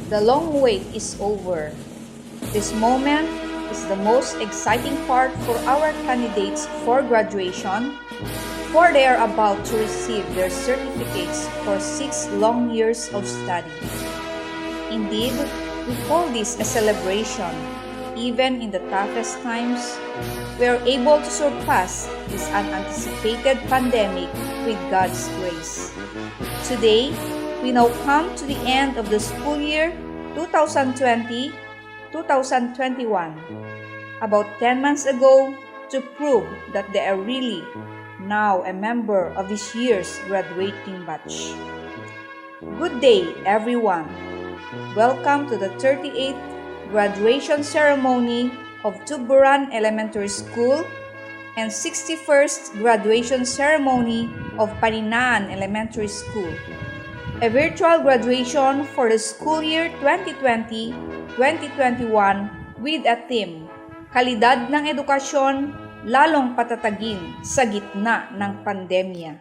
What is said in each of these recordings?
The long wait is over. This moment is the most exciting part for our candidates for graduation, for they are about to receive their certificates for 6 long years of study. Indeed, we call this a celebration. Even in the toughest times, we are able to surpass this unanticipated pandemic with God's grace. Today, we now come to the end of the school year 2020-2021. About 10 months ago, to prove that they are really now a member of this year's graduating batch. Good day, everyone. Welcome to the 38th graduation ceremony of Tubburan Elementary School and 61st graduation ceremony of Paninaan Elementary School. A virtual graduation for the school year 2020-2021 with a theme, Kalidad ng Edukasyon, lalong patatagin sa gitna ng pandemya.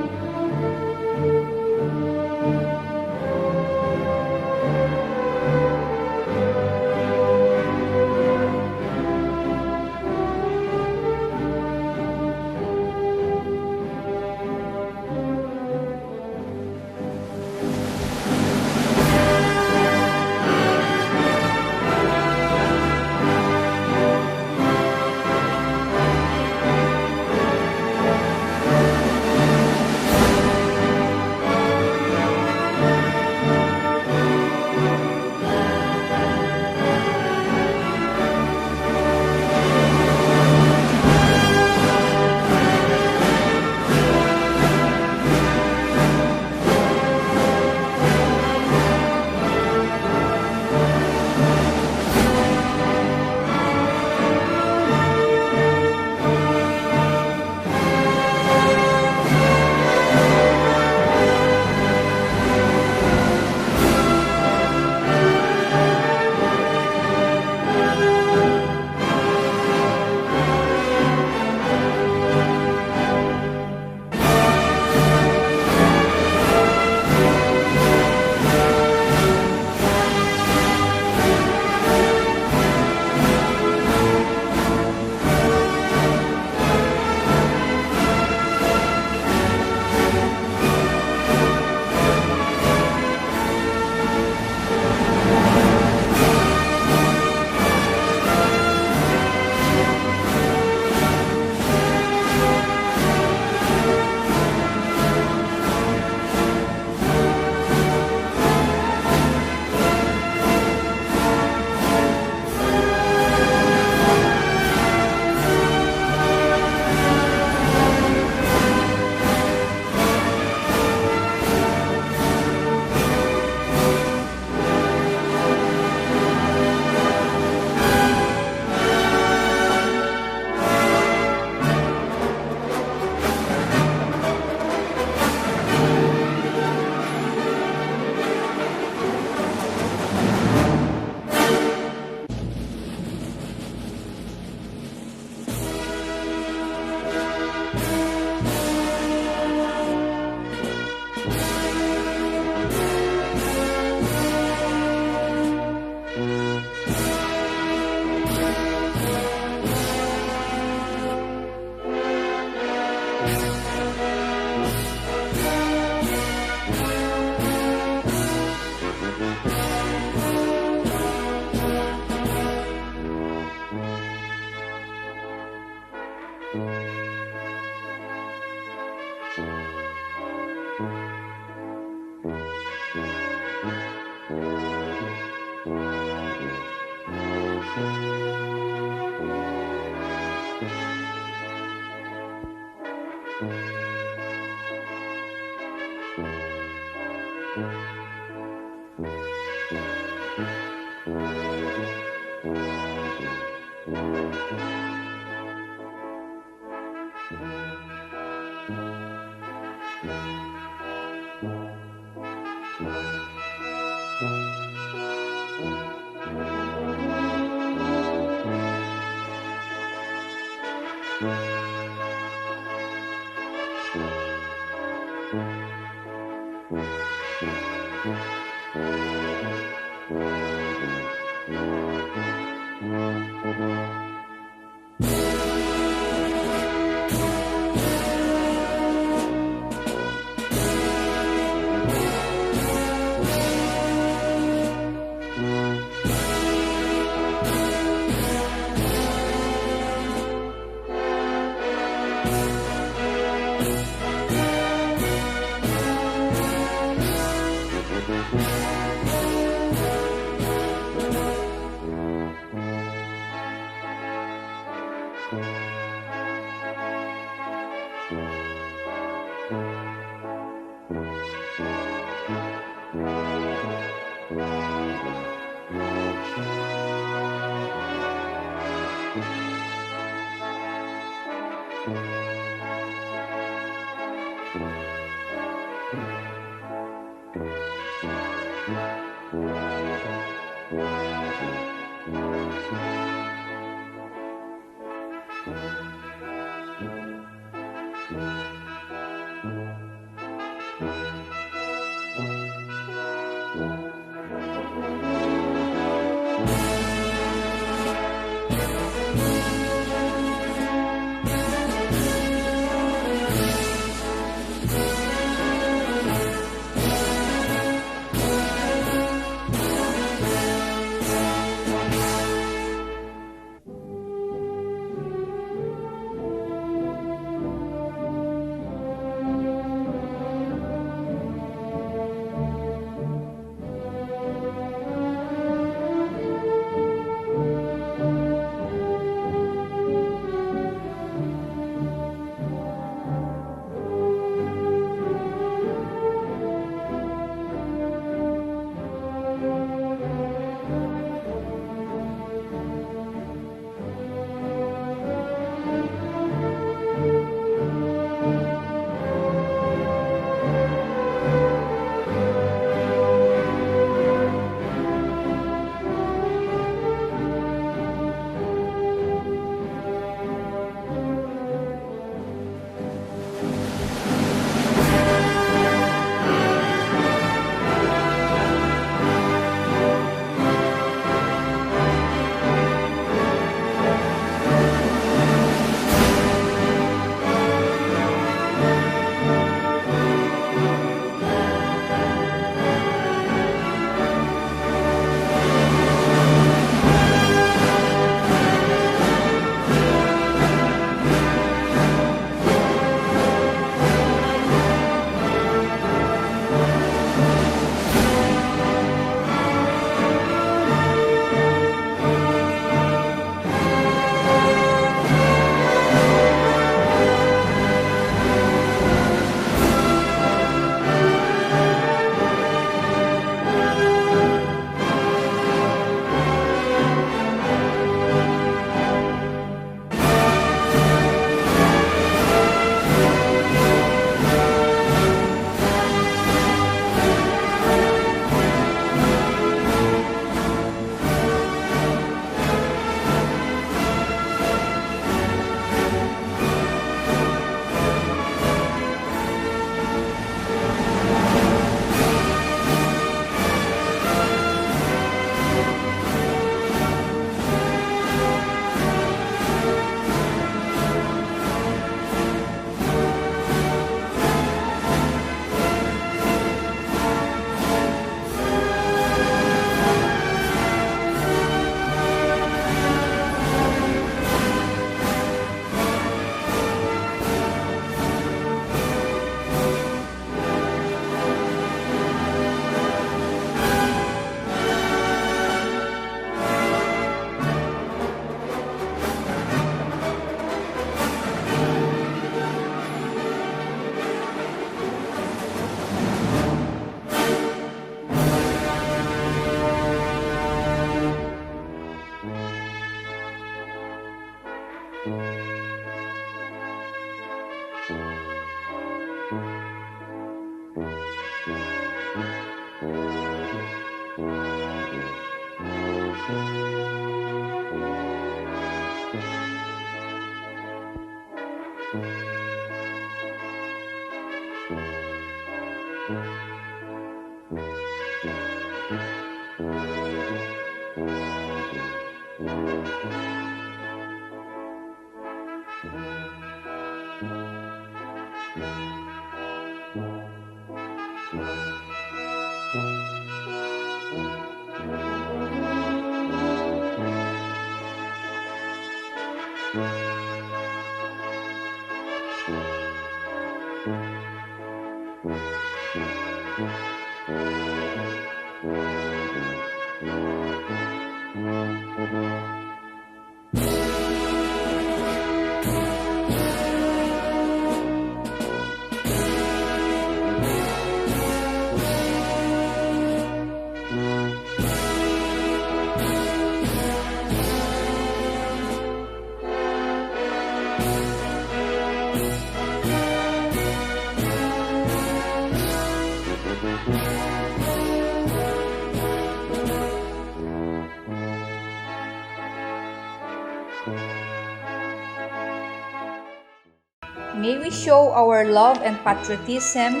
May we show our love and patriotism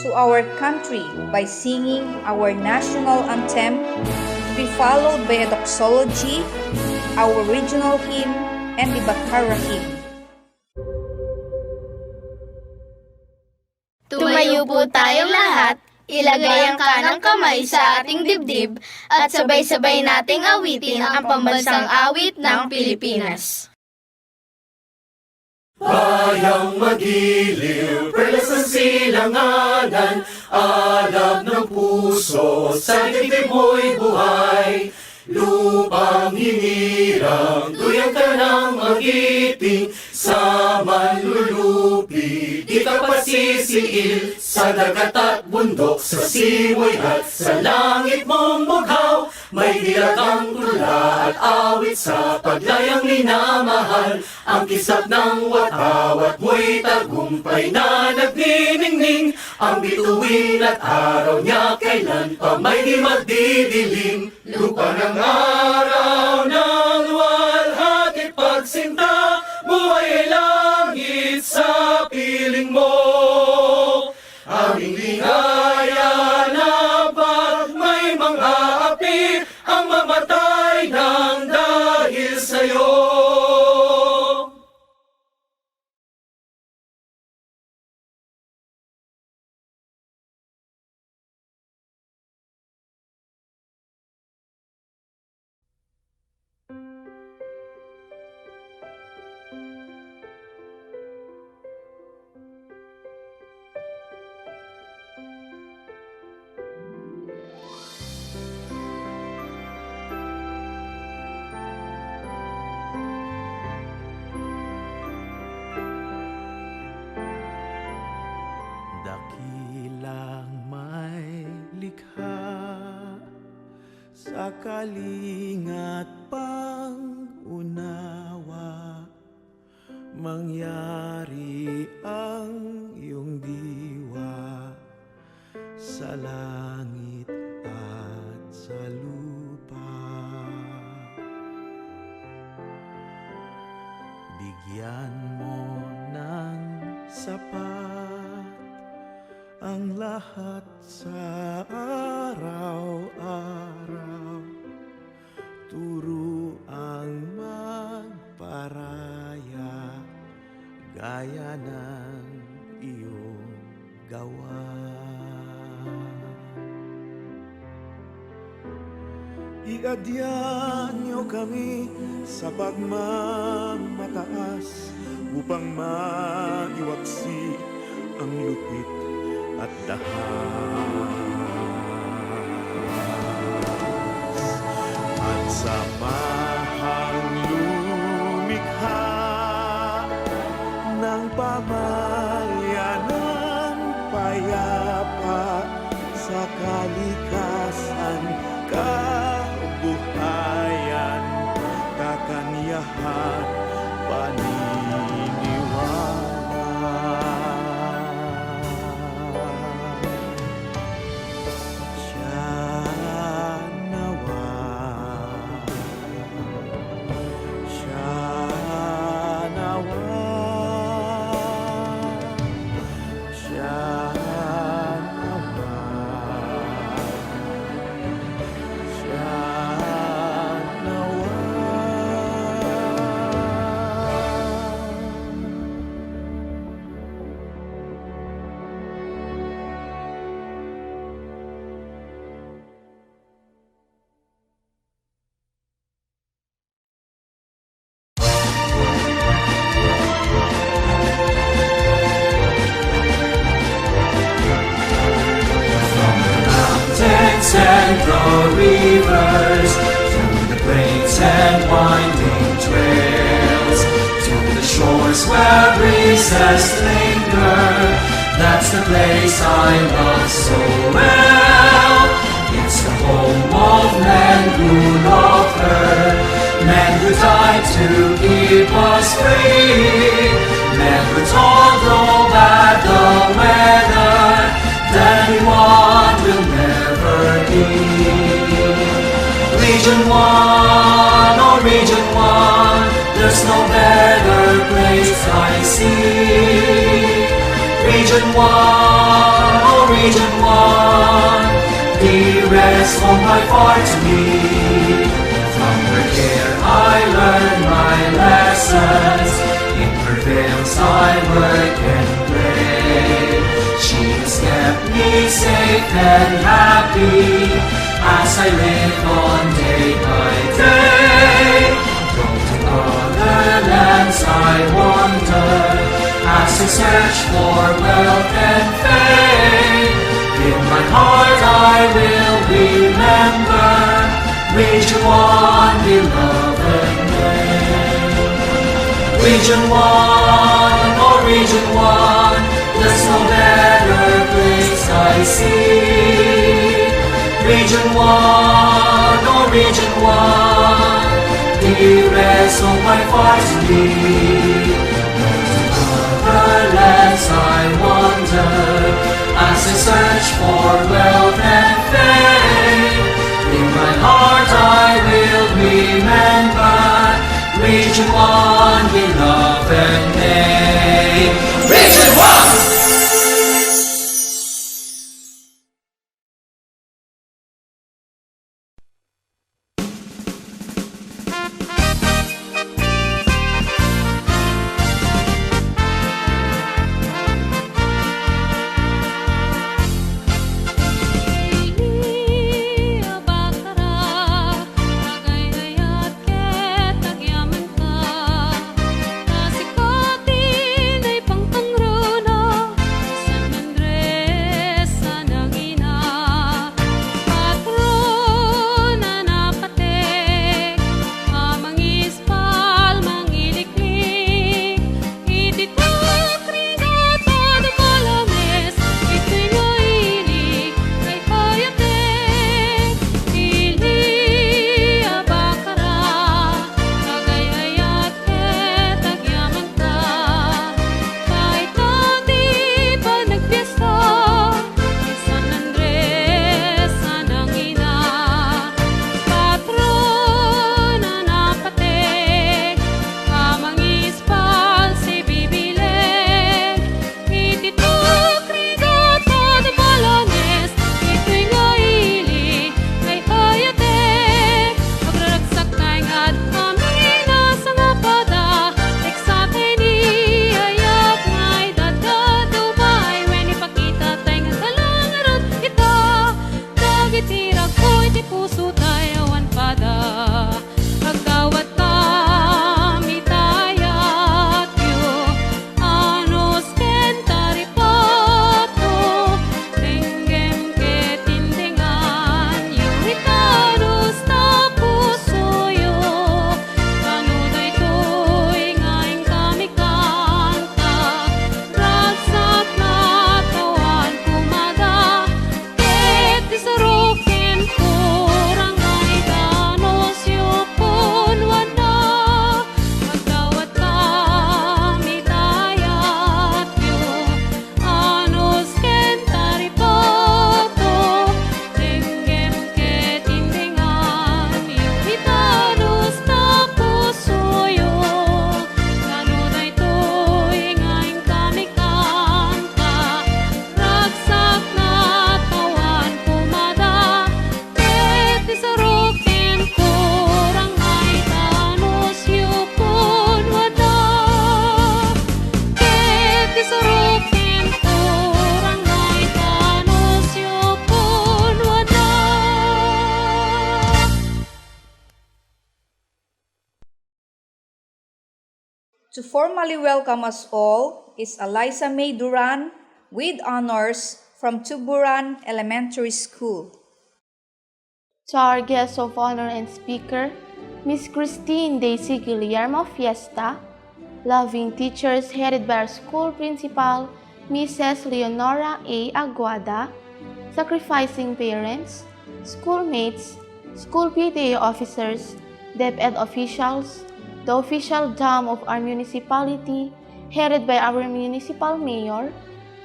to our country by singing our national anthem, to be followed by a doxology, our regional hymn, and the Bakara hymn. Tumayo po tayong lahat, ilagay ang kanang kamay sa ating dibdib, at sabay-sabay nating awitin ang pambansang awit ng Pilipinas. Bayang magiliw, perlas ng silanganan, alab ng puso, sa dibdib mo'y buhay. Lupang hinirang, tuyang ka ng magiting, sa manlulupi, di ka pasisiil, sa dagat at bundok, sa simoy at sa langit mong bughaw. May dilagang tula at awit sa paglayang minamahal, ang kisap ng watawat mo'y tagumpay na nagniningning, ang bituin at araw niya kailan pa may di magdidilim. Lupa ng araw ng luwalhati pagsinta, buhay ay langit sa piling mo. Aming ligaya na pag may mga api, ang mamatay ng dahil sa'yo. Dakilang may likha sa kalingat pang-unawa, mangyari ang iyong diwa sa langit at sa lupa. Bigyan mo ng sapat ang lahat sa araw-araw, turo ang magparaya gaya ng iyong gawa. Iadya niyo kami sa pagmamataas upang maiwaksi ang lupit at dahas, at samahang lumikha ng pamayanan payapa sa kalikasan, kabuhayan, kakanyahan, Mountains and the rivers, through the plains and winding trails, to the shores where breezes linger. That's the place I love so well. It's the home of men who loved her, men who died to keep us free, men who told no bad the weather, that anyone will never be. Region 1, oh Region 1, there's no better place I see. Region 1, oh Region 1, dearest home by far to me. From her care I learn my lessons, in her veils I work and play. She has kept me safe and happy as I live on day by day. From to other lands I wander as I search for wealth and fame. In my heart I will remember Region 1, beloved name. Region 1, oh Region 1, there's no better place I see. Region 1, oh Region 1, dearest of my far to be. Other lands I wander as I search for wealth and fame. In my heart I will remember Region 1, beloved name. Region 1! Bagara, agay-ayat ket agyaman ka, To formally welcome us all is Eliza May Duran with honors from Tubburan Elementary School. To our guest of honor and speaker, Miss Christine Daisy Guillermo Fiesta, loving teachers headed by our school principal, Mrs. Leonora A. Aguada, sacrificing parents, schoolmates, school PTA officers, DepEd officials, the official dam of our municipality, headed by our municipal mayor,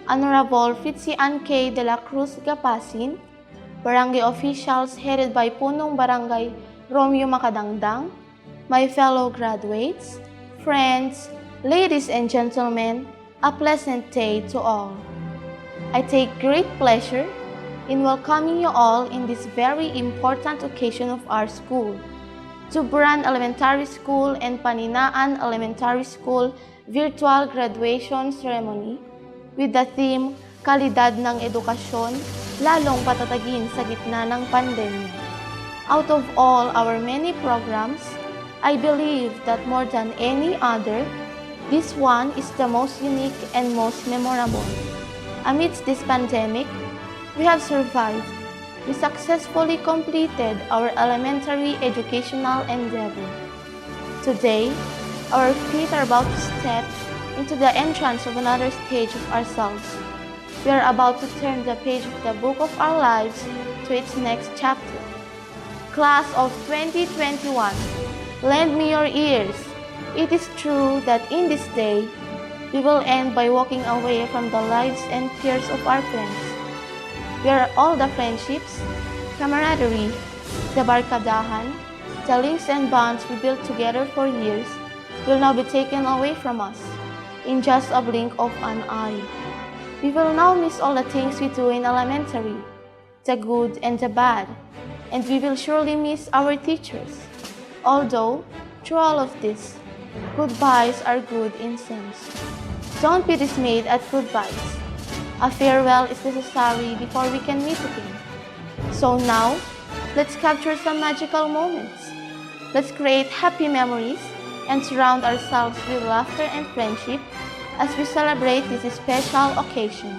Honorable Fritzi Ann K. de la Cruz Gapasin, barangay officials headed by Punong Barangay Romeo Macadangdang, my fellow graduates, friends, ladies and gentlemen, a pleasant day to all. I take great pleasure in welcoming you all in this very important occasion of our school, Tubburan Elementary School and Paninaan Elementary School virtual graduation ceremony with the theme Kalidad ng Edukasyon, lalong patatagin sa gitna ng pandemya. Out of all our many programs, I believe that more than any other, this one is the most unique and most memorable. Amidst this pandemic, we have survived. We successfully completed our elementary educational endeavor. Today, our feet are about to step into the entrance of another stage of ourselves. We are about to turn the page of the book of our lives to its next chapter. Class of 2021, lend me your ears. It is true that in this day, we will end by walking away from the lives and fears of our friends. Where all the friendships, camaraderie, the barkadahan, the links and bonds we built together for years will now be taken away from us in just a blink of an eye. We will now miss all the things we do in elementary, the good and the bad, and we will surely miss our teachers. Although, through all of this, goodbyes are good in sense. Don't be dismayed at goodbyes. A farewell is necessary before we can meet again. So now, let's capture some magical moments. Let's create happy memories and surround ourselves with laughter and friendship as we celebrate this special occasion.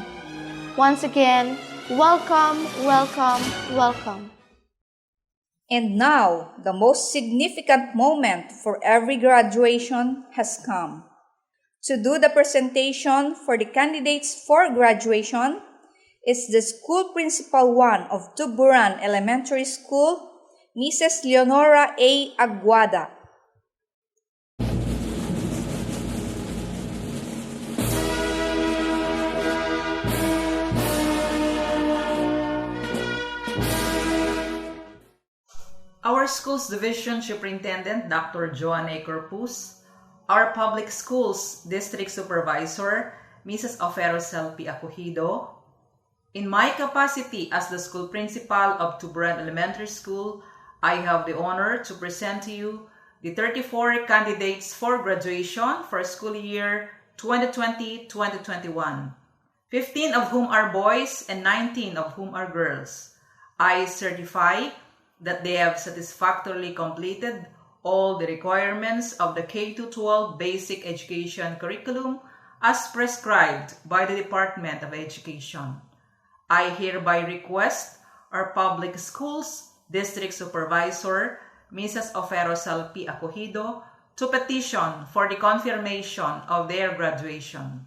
Once again, welcome, welcome, welcome. And now, the most significant moment for every graduation has come. To do the presentation for the candidates for graduation is the School Principal 1 of Tubburan Elementary School, Mrs. Leonora A. Aguada. Our school's division superintendent, Dr. Joan A. Corpus, our public schools district supervisor, Mrs. Oferosel P. Acogido. In my capacity as the school principal of Tubburan Elementary School, I have the honor to present to you the 34 candidates for graduation for school year 2020-2021, 15 of whom are boys and 19 of whom are girls. I certify that they have satisfactorily completed all the requirements of the K-12 basic education curriculum as prescribed by the Department of Education. I hereby request our public schools district supervisor, Mrs. Oferosel P. Acogido, to petition for the confirmation of their graduation.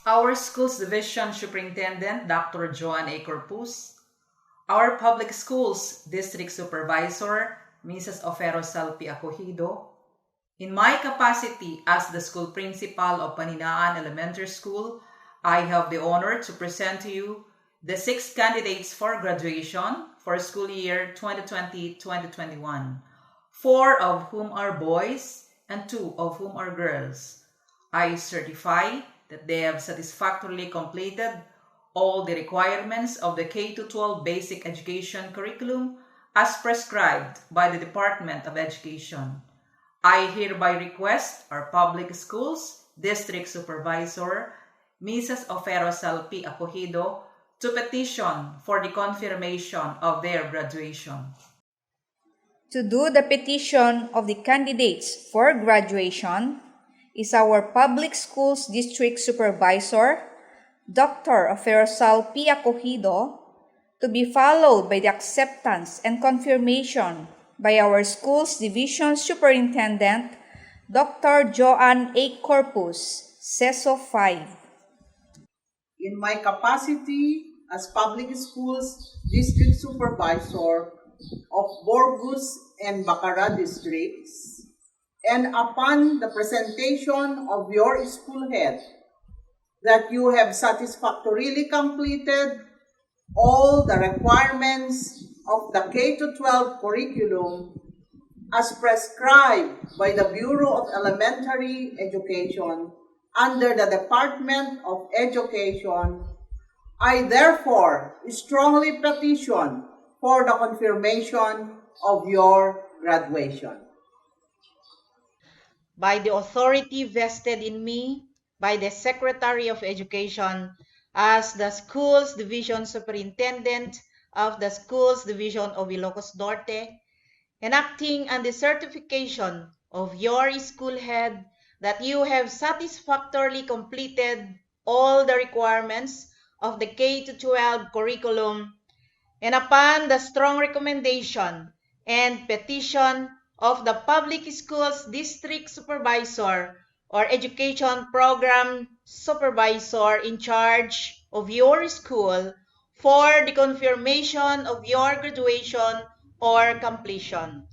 Our schools division superintendent, Dr. Joan A. Corpus, our public schools district supervisor, Mrs. Oferosel P. Acogido, in my capacity as the school principal of Paninaan Elementary School, I have the honor to present to you the 6 candidates for graduation for school year 2020-2021, 4 of whom are boys and 2 of whom are girls. I certify that they have satisfactorily completed all the requirements of the K-12 basic education curriculum as prescribed by the Department of Education. I hereby request our public schools district supervisor, Mrs. Ofero Salpi Acogido, to petition for the confirmation of their graduation. To do the petition of the candidates for graduation is our Public Schools District Supervisor, Dr. Aferosal P. Acogido, to be followed by the acceptance and confirmation by our Schools Division Superintendent, Dr. Joanne A. Corpus, CESO 5. In my capacity as Public Schools District Supervisor of Borgus and Bacara districts, and upon the presentation of your school head that you have satisfactorily completed all the requirements of the K-12 curriculum as prescribed by the Bureau of Elementary Education under the Department of Education, I therefore strongly petition for the confirmation of your graduation. By the authority vested in me by the Secretary of Education as the Schools Division Superintendent of the Schools Division of Ilocos Norte, and acting on the certification of your school head that you have satisfactorily completed all the requirements of the K-12 curriculum, and upon the strong recommendation and petition of the Public Schools District Supervisor or Education Program Supervisor in charge of your school for the confirmation of your graduation or completion,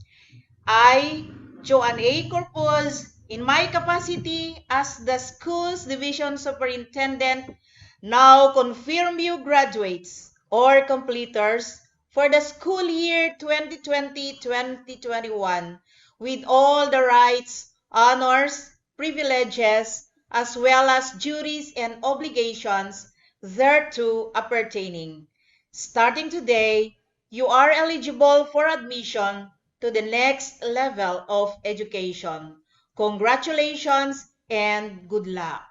I, Joanne A. Corpus, in my capacity as the Schools Division Superintendent, now confirm you graduates or completers for the school year 2020-2021 with all the rights, honors, privileges, as well as duties and obligations thereto appertaining. Starting today, you are eligible for admission to the next level of education. Congratulations and good luck.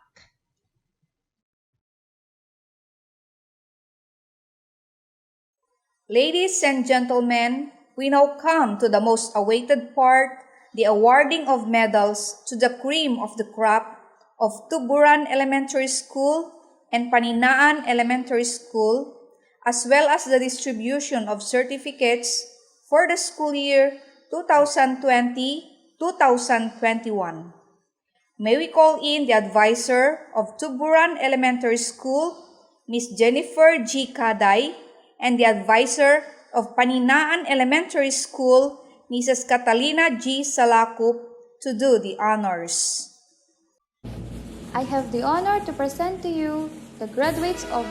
Ladies and gentlemen, we now come to the most awaited part, the awarding of medals to the cream of the crop of Tubburan Elementary School and Paninaan Elementary School, as well as the distribution of certificates for the school year 2020-2021. May we call in the advisor of Tubburan Elementary School, Ms. Jennifer G. Kaday, and the advisor of Paninaan Elementary School, Mrs. Catalina G. Salacup, to do the honors. I have the honor to present to you the graduates of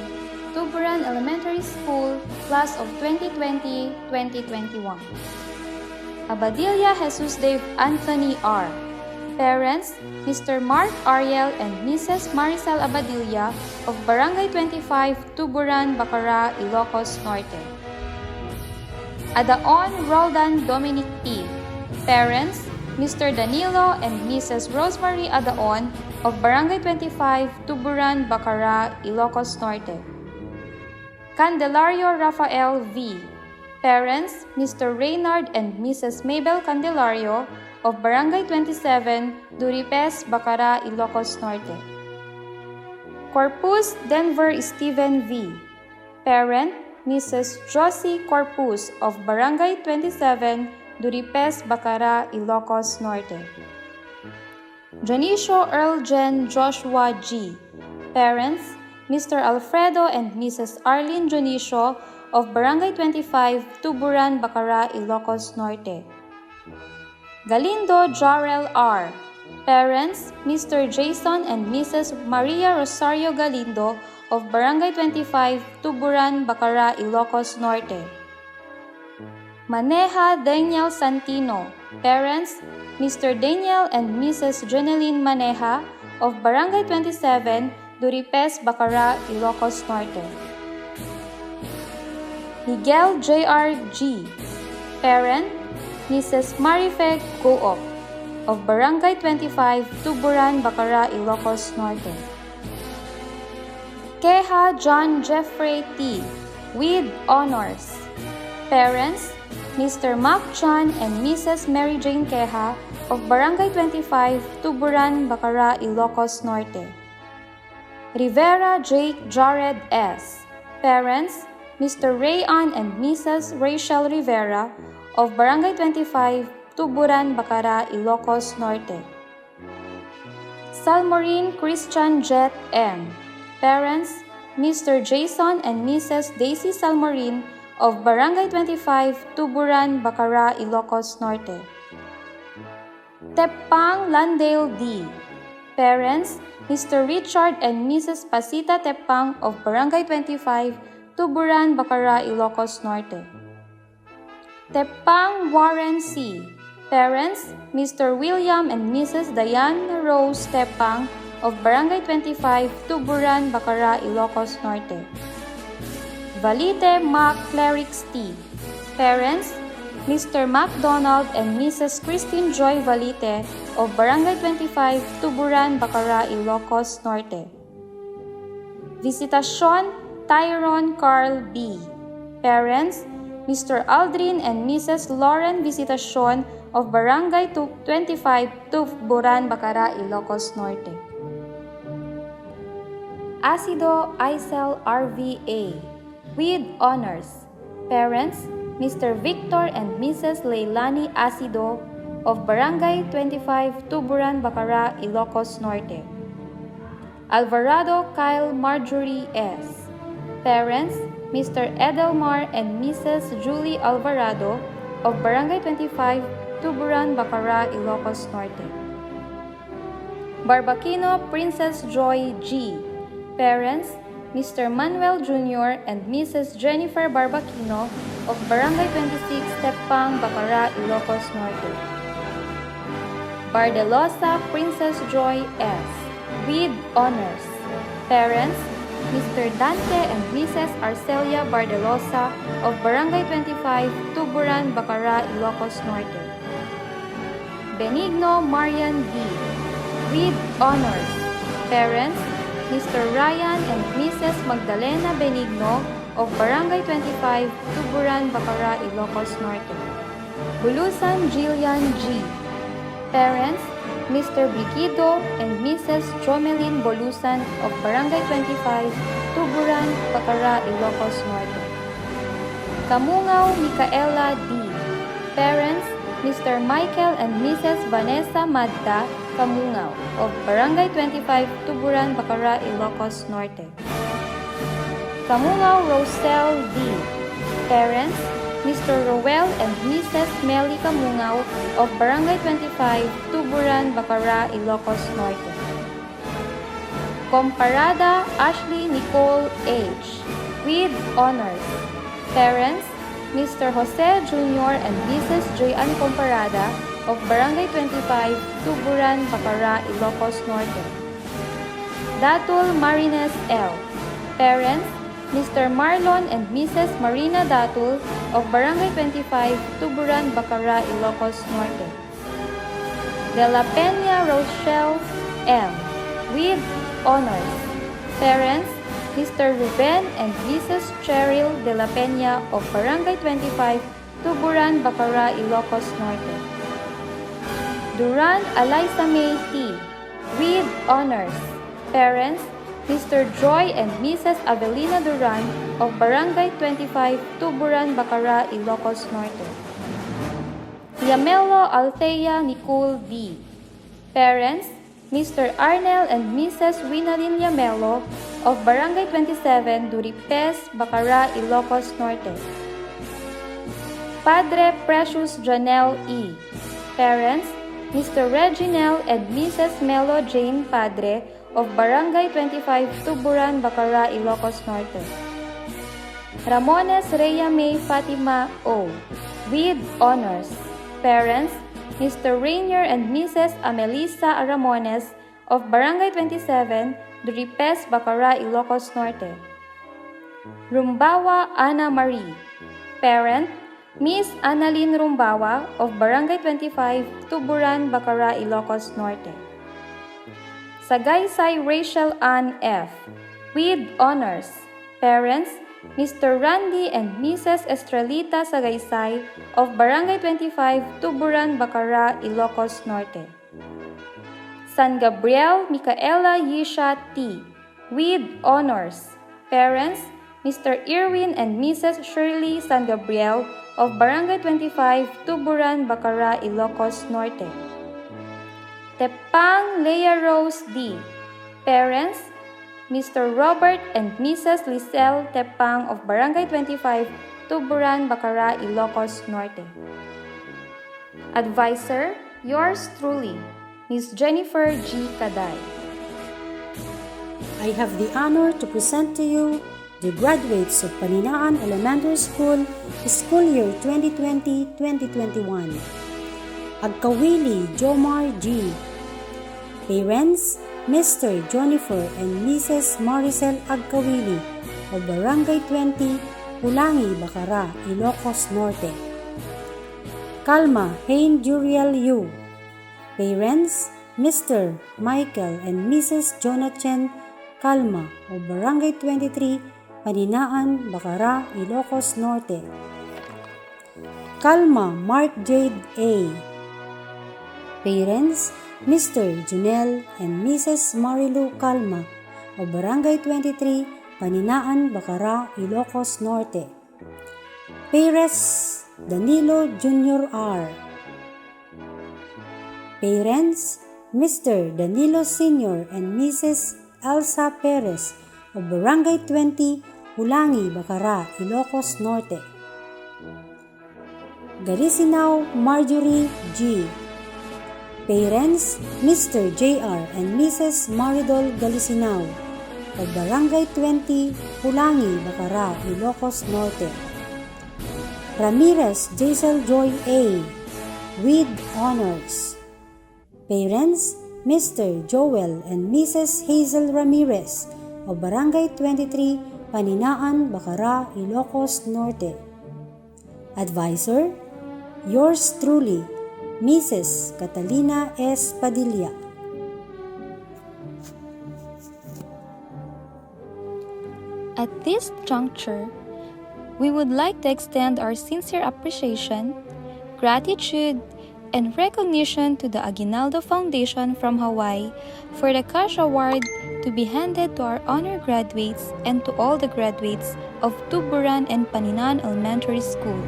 Tubburan Elementary School, class of 2020-2021. Abadilla Jesus Dave Anthony R. Parents, Mr. Mark Ariel and Mrs. Maricel Abadilla of Barangay 25, Tubburan, Bacara, Ilocos Norte. Adaon Roldan Dominic P. Parents, Mr. Danilo and Mrs. Rosemary Adaon of Barangay 25, Tubburan, Bacara, Ilocos Norte. Candelario Rafael V. Parents, Mr. Reynard and Mrs. Mabel Candelario of Barangay 27, Duripes, Bacara, Ilocos Norte. Corpus Denver Stephen V. Parent, Mrs. Josie Corpus of Barangay 27, Duripes, Bacara, Ilocos Norte. Janicio Earl Jen Joshua G. Parents, Mr. Alfredo and Mrs. Arlene Janicio of Barangay 25, Tubburan, Bacara, Ilocos Norte. Galindo Jarrell R. Parents, Mr. Jason and Mrs. Maria Rosario Galindo of Barangay 25, Tubburan, Bacara, Ilocos Norte. Maneja Daniel Santino. Parents, Mr. Daniel and Mrs. Jeneline Maneja of Barangay 27, Duripes, Bacara, Ilocos Norte. Miguel J.R. G. Parent, Mrs. Marife Goop of Barangay 25, Tubburan, Bacara, Ilocos Norte. Keha John Jeffrey T. with honors. Parents, Mr. Mac Chan and Mrs. Mary Jane Keha of Barangay 25, Tubburan, Bacara, Ilocos Norte. Rivera Jake Jared S. Parents, Mr. Rayan and Mrs. Rachel Rivera of Barangay 25, Tubburan, Bacara, Ilocos Norte. Salmorin Christian Jet M. Parents, Mr. Jason and Mrs. Daisy Salmorin of Barangay 25, Tubburan, Bacara, Ilocos Norte. Tepang Landale D. Parents, Mr. Richard and Mrs. Pasita Tepang of Barangay 25, Tubburan, Bacara, Ilocos Norte. Tepang Warren C. Parents, Mr. William and Mrs. Diane Rose Tepang of Barangay 25, Tubburan, Bacara, Ilocos Norte. Valite Mac Clerics T. Parents, Mr. MacDonald and Mrs. Christine Joy Valite of Barangay 25, Tubburan, Bacara, Ilocos Norte. Visitasyon Tyrone Carl B. Parents, Mr. Aldrin and Mrs. Lauren Visitacion of Barangay 25, Tubburan, Bacara, Ilocos Norte. Acido Isel RVA with honors. Parents, Mr. Victor and Mrs. Leilani Acido of Barangay 25, Tubburan, Bacara, Ilocos Norte. Alvarado Kyle Marjorie S. Parents, Mr. Edelmar and Mrs. Julie Alvarado of Barangay 25, Tubburan, Bacara, Ilocos Norte. Barbaquino Princess Joy G. Parents, Mr. Manuel Jr. and Mrs. Jennifer Barbaquino of Barangay 26, Tepang, Bacara, Ilocos Norte. Bardelosa Princess Joy S. with honors. Parents, Mr. Dante and Mrs. Arcelia Bardelosa of Barangay 25, Tubburan, Bacara, Ilocos Norte. Benigno Marian D. with honors. Parents, Mr. Ryan and Mrs. Magdalena Benigno of Barangay 25, Tubburan, Bacara, Ilocos Norte. Bulusan Jillian G. Parents, Mr. Brigido and Mrs. Jomelyn Bolusan of Barangay 25, Tubburan, Bacara, Ilocos Norte. Kamungaw Micaela D. Parents, Mr. Michael and Mrs. Vanessa Madda Kamungaw of Barangay 25, Tubburan, Bacara, Ilocos Norte. Kamungaw Rosel D. Parents, Mr. Roel and Mrs. Melly Kamungaw of Barangay 25, Tubburan, Bacara, Ilocos Norte. Comparada Ashley Nicole H. with honors. Parents, Mr. Jose Jr. and Mrs. Joyanne Comparada of Barangay 25, Tubburan, Bacara, Ilocos Norte. Datul Marines L. Parents, Mr. Marlon and Mrs. Marina Datul of Barangay 25, Tubburan, Bacara, Ilocos Norte. De La Peña Rochelle M. with honors. Parents, Mr. Ruben and Mrs. Cheryl De La Peña of Barangay 25, Tubburan, Bacara, Ilocos Norte. Duran Eliza May T. with honors. Parents, Mr. Joy and Mrs. Avelina Duran of Barangay 25, Tubburan, Bacara, Ilocos Norte. Yamelo Althea Nicole D. Parents, Mr. Arnel and Mrs. Winalyn Yamelo of Barangay 27, Duripes, Bacara, Ilocos Norte. Padre Precious Janelle E. Parents, Mr. Reginel and Mrs. Melo Jane Padre of Barangay 25, Tubburan, Bacara, Ilocos Norte. Ramones Rhea May Fatima O. with honors. Parents, Mr. Rainier and Mrs. Amelisa Ramones of Barangay 27, Duripes, Bacara, Ilocos Norte. Rumbawa Ana Marie. Parent, Miss Annalyn Rumbawa of Barangay 25, Tubburan, Bacara, Ilocos Norte. Sagaysay Rachel Ann F. With honors, parents, Mr. Randy and Mrs. Estrelita Sagaysay of Barangay 25, Tubburan, Bacara, Ilocos Norte. San Gabriel Micaela Yisha T. With honors, parents, Mr. Irwin and Mrs. Shirley San Gabriel of Barangay 25, Tubburan, Bacara, Ilocos Norte. Tepang Leia Rose D. Parents, Mr. Robert and Mrs. Lisel Tepang of Barangay 25, Tubburan, Bacara, Ilocos Norte. Advisor, yours truly, Ms. Jennifer G. Caday. I have the honor to present to you the graduates of Paninaan Elementary School, school year 2020-2021. Agkawili Jomar G. Parents, Mr. Jennifer and Mrs. Maricel Agkawili of Barangay 20, Pulangi, Bacara, Ilocos Norte. Kalma Hein Juriel Yu. Parents, Mr. Michael and Mrs. Jonathan Kalma of Barangay 23, Paninaan, Bacara, Ilocos Norte. Kalma Mark Jade A. Parents, Mr. Junel and Mrs. Marilu Kalma of Barangay 23, Paninaan, Bacara, Ilocos Norte. Perez Danilo Jr. R. Parents, Mr. Danilo Sr. and Mrs. Elsa Perez of Barangay 20, Pulangi, Bacara, Ilocos Norte. Galisinao Marjorie G. Parents, Mr. J.R. and Mrs. Maridol Galisinao of Barangay 20, Pulangi, Bacara, Ilocos Norte. Ramirez Jaisel Joy A. With honors. Parents, Mr. Joel and Mrs. Hazel Ramirez of Barangay 23, Paninaan, Bacara, Ilocos Norte. Advisor, yours truly, Mrs. Catalina S. Padilla. At this juncture, we would like to extend our sincere appreciation, gratitude, and recognition to the Aguinaldo Foundation from Hawaii for the cash award to be handed to our honor graduates and to all the graduates of Tubburan and Paninaan Elementary School.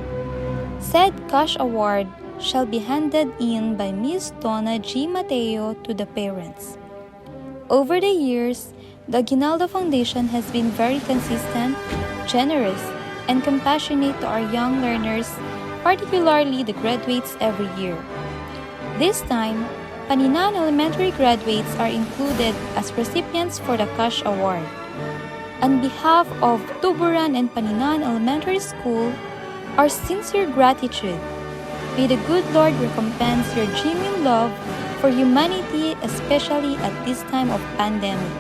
Said cash award shall be handed in by Ms. Donna G. Mateo to the parents. Over the years, the Aguinaldo Foundation has been very consistent, generous, and compassionate to our young learners, particularly the graduates every year. This time, Paninaan Elementary graduates are included as recipients for the cash award. On behalf of Tubburan and Paninaan Elementary School, our sincere gratitude. May the good Lord recompense your genuine love for humanity, especially at this time of pandemic.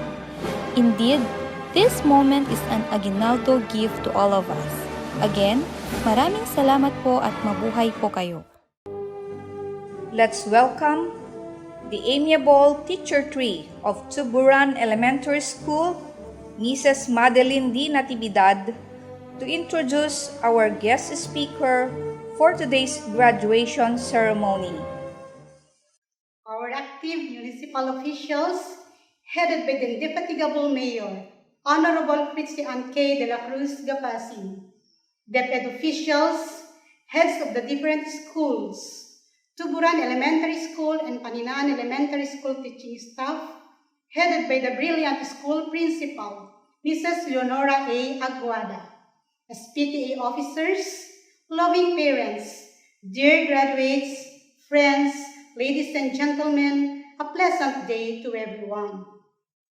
Indeed, this moment is an Aguinaldo gift to all of us. Again, maraming salamat po at mabuhay po kayo. Let's welcome the amiable teacher tree of Tubburan Elementary School, Mrs. Madeline D. Natividad, to introduce our guest speaker for today's graduation ceremony. Our active municipal officials, headed by the indefatigable Mayor, Honorable Christian K. de la Cruz Gapasi, DepEd officials, heads of the different schools, Tubburan Elementary School and Paninaan Elementary School teaching staff, headed by the brilliant school principal, Mrs. Leonora A. Aguada, as PTA officers, loving parents, dear graduates, friends, ladies and gentlemen, a pleasant day to everyone.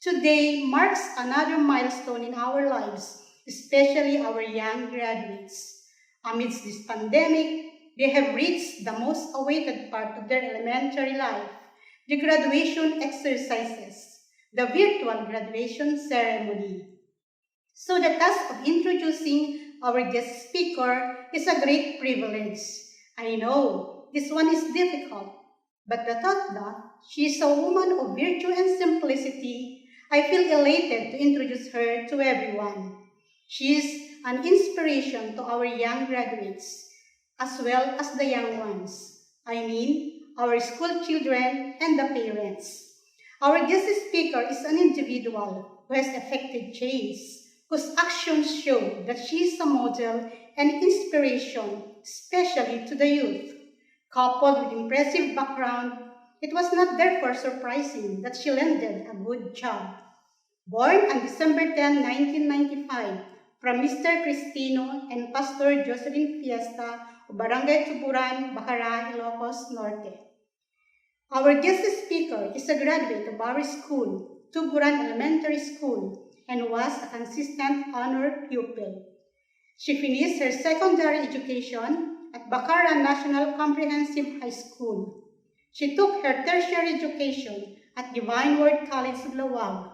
Today marks another milestone in our lives, especially our young graduates. Amidst this pandemic, they have reached the most awaited part of their elementary life, the graduation exercises, the virtual graduation ceremony. So the task of introducing our guest speaker is a great privilege. I know this one is difficult, but the thought that she is a woman of virtue and simplicity, I feel elated to introduce her to everyone. She is an inspiration to our young graduates, as well as the young ones. I mean, our school children and the parents. Our guest speaker is an individual who has effected change, whose actions show that she is a model and inspiration, especially to the youth. Coupled with impressive background, it was not therefore surprising that she landed a good job. Born on December 10, 1995, from Mr. Cristino and Pastor Jocelyn Fiesta of Barangay Tubburan, Bacara, Ilocos Norte. Our guest speaker is a graduate of our school, Tubburan Elementary School, and was a consistent honor pupil. She finished her secondary education at Bacara National Comprehensive High School. She took her tertiary education at Divine Word College of Lawag.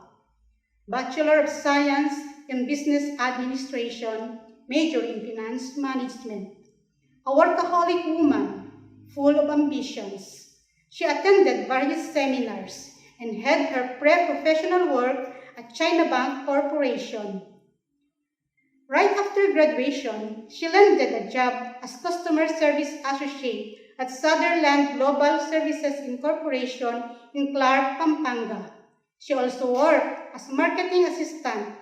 Bachelor of Science in Business Administration, major in Finance Management. A workaholic woman, full of ambitions. She attended various seminars and had her pre-professional work at China Bank Corporation. Right after graduation, she landed a job as Customer Service Associate at Sutherland Global Services Incorporation in Clark, Pampanga. She also worked as marketing assistant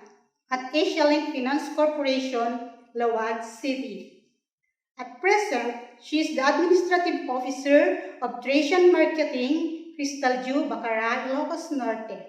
at AsiaLink Finance Corporation, Lawag City. At present, she is the administrative officer of Trade Marketing, Crystal Dew, Bacara, Ilocos Norte.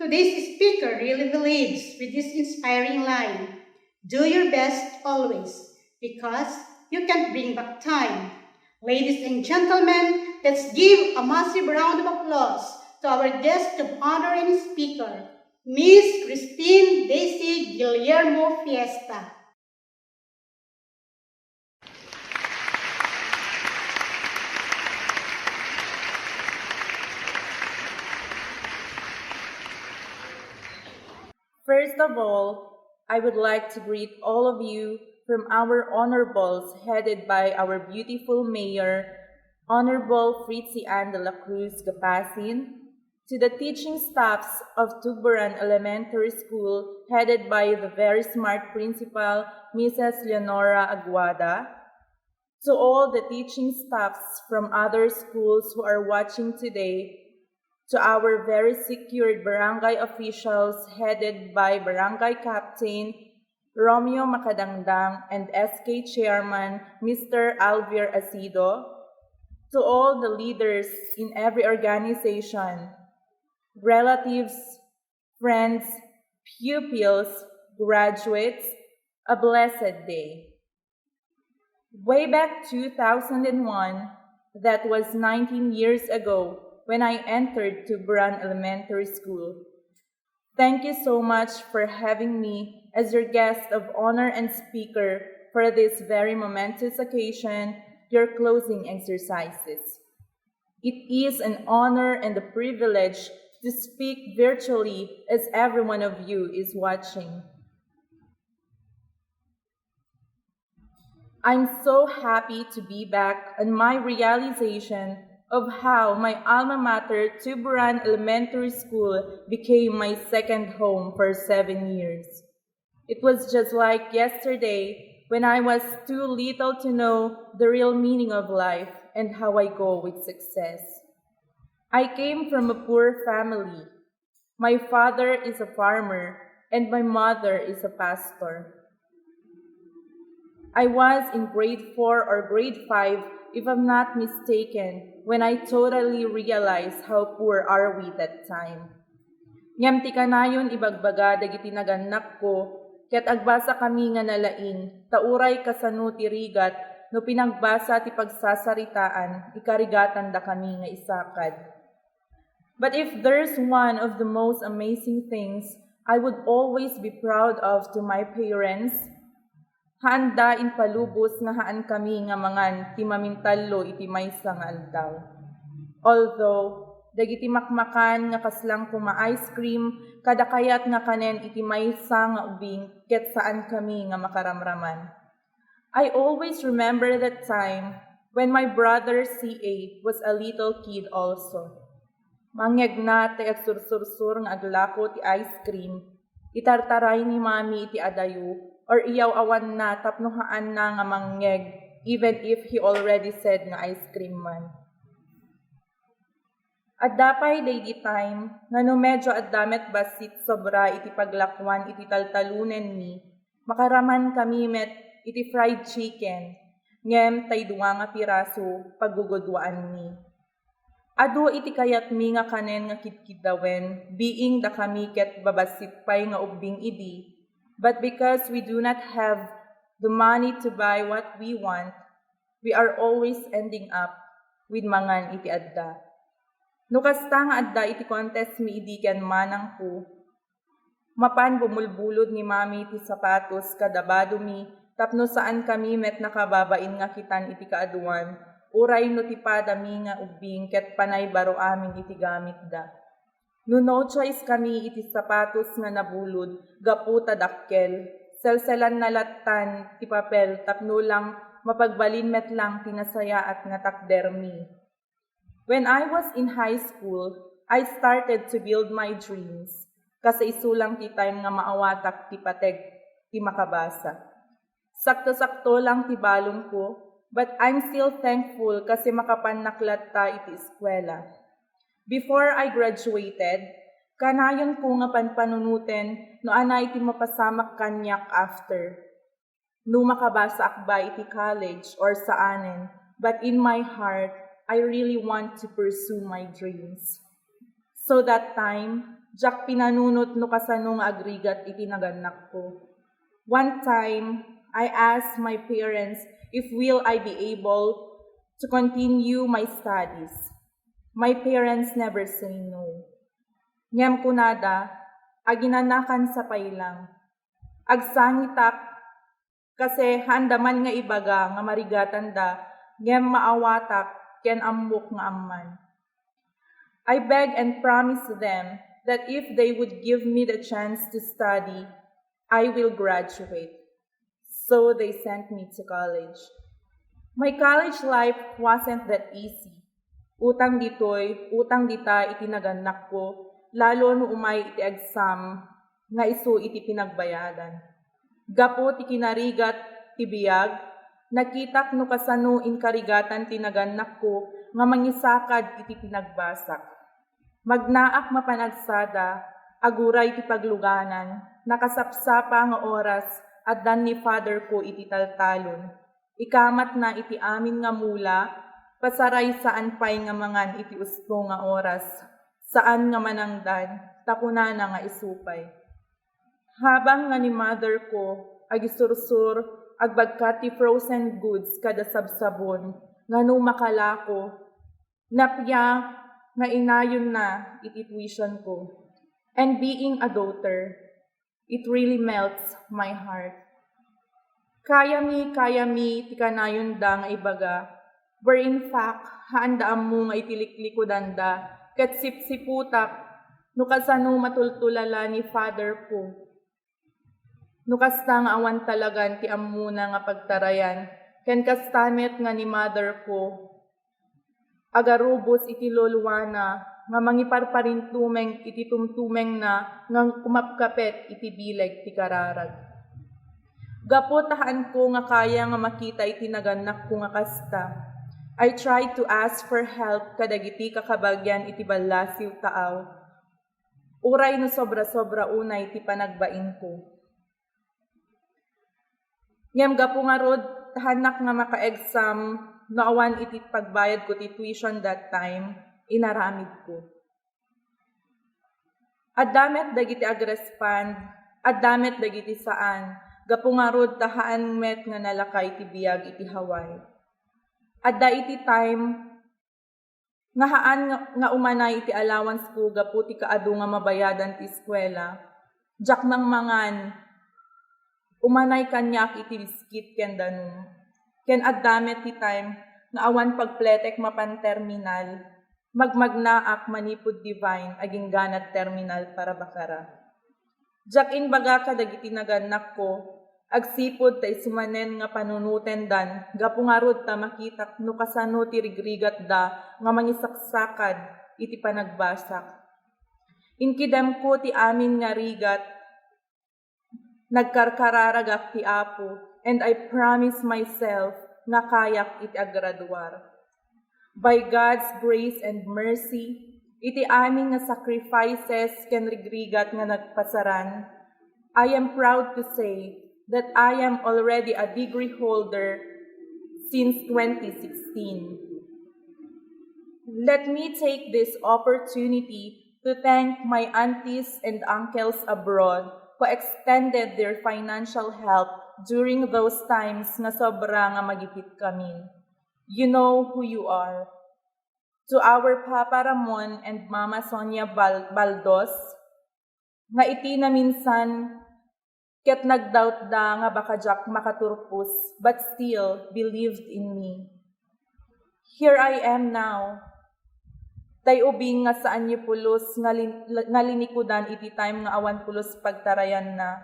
Today's speaker really believes with this inspiring line, "Do your best always, because you can't bring back time." Ladies and gentlemen, let's give a massive round of applause to our guest of honor and speaker, Miss Christine Daisy Guillermo Fiesta. First of all, I would like to greet all of you from our honorables headed by our beautiful Mayor, Honorable Fritzian de la Cruz Gapasin, to the teaching staffs of Tubburan Elementary School headed by the very smart principal, Mrs. Leonora Aguada, to all the teaching staffs from other schools who are watching today, to our very secured barangay officials headed by Barangay Captain Romeo Macadangdang and SK Chairman Mr. Alvir Asido, to all the leaders in every organization, relatives, friends, pupils, graduates, a blessed day. Way back 2001, that was 19 years ago, when I entered Tubburan Elementary School. Thank you so much for having me as your guest of honor and speaker for this very momentous occasion, your closing exercises. It is an honor and a privilege to speak virtually as every one of you is watching. I'm so happy to be back on my realization of how my alma mater, Tubburan Elementary School, became my second home for 7 years. It was just like yesterday when I was too little to know the real meaning of life and how I go with success. I came from a poor family. My father is a farmer and my mother is a pastor. I was in grade 4 or grade 5, if I'm not mistaken, when I totally realized how poor are we that time. Ngam ti kanayon ibagbaga dagiti naganak ko, ket agbasa kami nga nalaing, tauray kasano ti rigat, no pinagbasa ti pagsasaritaan, ikarigatan da kami nga isakad. But if there's one of the most amazing things I would always be proud of to my parents, handa in palubos nga haan kami nga mangan ti mamintallo iti maysa nga aldaw. Although, dagiti makmakan nga kaslang kuma-ice cream, kada kayat nga kanen iti maysa nga ubing ket saan kami nga makaramraman. I always remember that time when my brother CA was a little kid also. Mangyag na ti agsursursur nga aglako ti ice cream. Itartaray ni mami iti adayo, or iyaw awan na tapnuhaan na nga mangyag, even if he already said nga ice cream man. At dapay day di time, nga no medyo addamet basit sobra iti paglakwan iti taltalunen mi, makaraman kami met iti fried chicken, ngem tay duwa nga piraso paggugudwaan mi. Ado iti kayat mi nga kanen nga kitkidawen, being da kami ket babasit pay nga ubing idi, but because we do not have the money to buy what we want, we are always ending up with mangan iti adda. No kasta nga adda iti contest mi idi ken manang ko, mapan bumulbulod ni mami iti sapatos kadabado mi, tapno saan kami met nakababain nga kitan iti kaaduan, uray no ti padami nga ubing ket panay baro amin iti gamit da. No choice kami iti sapatos nga nabulod, gapu tadakkel, selselan nalatan ti papel tapno lang mapagbalin met lang tinasaya at nga takdermi. When I was in high school, I started to build my dreams, kasi isulang ti time nga maawatak ti pateg ti makabasa. Sakto-sakto lang ti balong ko, but I'm still thankful kasi makapanaklat ta iti eskwela. Before I graduated, kanayon ko nga panpanunuten no anay iti mapasamak kanyak after. No makabasa akba iti college or saanen, but in my heart, I really want to pursue my dreams. So that time, jak pinanunot no kasano nga agrigat iti naganak ko. One time, I asked my parents if will I be able to continue my studies. My parents never say no. Ngem kunada, aginanakan sa pailang. Agsangitak, kasi handaman nga ibaga nga marigatan da, ngem maawatak, ken ammok nga amman. I beg and promise them that if they would give me the chance to study, I will graduate. So they sent me to college. My college life wasn't that easy. Utang ditoy, utang dita iti naganak ko, lalo no umay iti exam, nga isu iti pinagbayadan. Gapo ti kinarigat ti biyag, nakitak no kasano inkarigatan ti naganak ko, nga mangisakad iti pinagbasak. Magnaak mapanagsada, aguray ti pagluganan, nakasapsapa nga oras, at dan ni father ko iti taltalon. Ikamat na iti amin nga mula, pasaray saan pay nga mangan iti usto nga oras, saan nga manangdan, tapuna na nga isupay. Habang nga ni mother ko, agisursur, agbagkat ti frozen goods kada sabsabon, nga no makalako, napya nga inayon na iti tuition ko. And being a daughter, it really melts my heart. Kaya mi, ti kanayon da nga ibaga, where in fact, haandaan mo nga itiliklikudanda, da, kat sipsiputak, no kasano matultulala ni father ko. No kasta nga awan talagan ti ammuna nga pagtarayan, ken kastamet nga ni mother ko, agarubos iti lolwana, nga mangiparparin tumeng iti tumtumeng na nga kumapkapet iti bileg ti kararag. Gapo tahaan ko nga kaya nga makita iti naganak ko nga kasta. I tried to ask for help kadagiti kakabagyan iti balasiw taaw. Uray no sobra-sobra unay iti panagbain ko. Ngem gapo nga rod tahanak nga maka-exam no awan iti pagbayad ko ti tuition that time, inaramid ko. Addamet dagiti agrespand, addamet dagiti saan, gapungarod tahaan met nga nalakay ti biyag iti Hawaii. Adda iti time, nga haan nga umanay iti allowance ko gapu ti kaadu nga mabayadan ti eskwela, jak nang mangan, umanay kanyak iti biskit ken danum. Ken addamet ti time, nga awan pagpletek mapan terminal, magmagnaak manipud divine aging ganat terminal para bakara. Jak in baga kadagiti naganak ko, agsipod ta isumanen nga panunuten dan, gapungarod ta makitak no kasano ti rigrigat da nga mangisaksakad iti panagbasak. Inkidem ko ti amin nga rigat, nagkarkararagak ti Apo, and I promise myself nga kayak iti agradwar. By God's grace and mercy, iti amin nga sacrifices ken rigrigat nga nagpasaran, I am proud to say that I am already a degree holder since 2016. Let me take this opportunity to thank my aunties and uncles abroad who extended their financial help during those times na sobra nga magipit kami. You know who you are. To our Papa Ramon and Mama Sonia Baldos, nga iti na minsan ket nagdoubt da nga baka jak makaturpus, but still believed in me. Here I am now. Tay ubing nga saan niyo pulos nga linikudan iti time nga awan pulos pagtarayan na.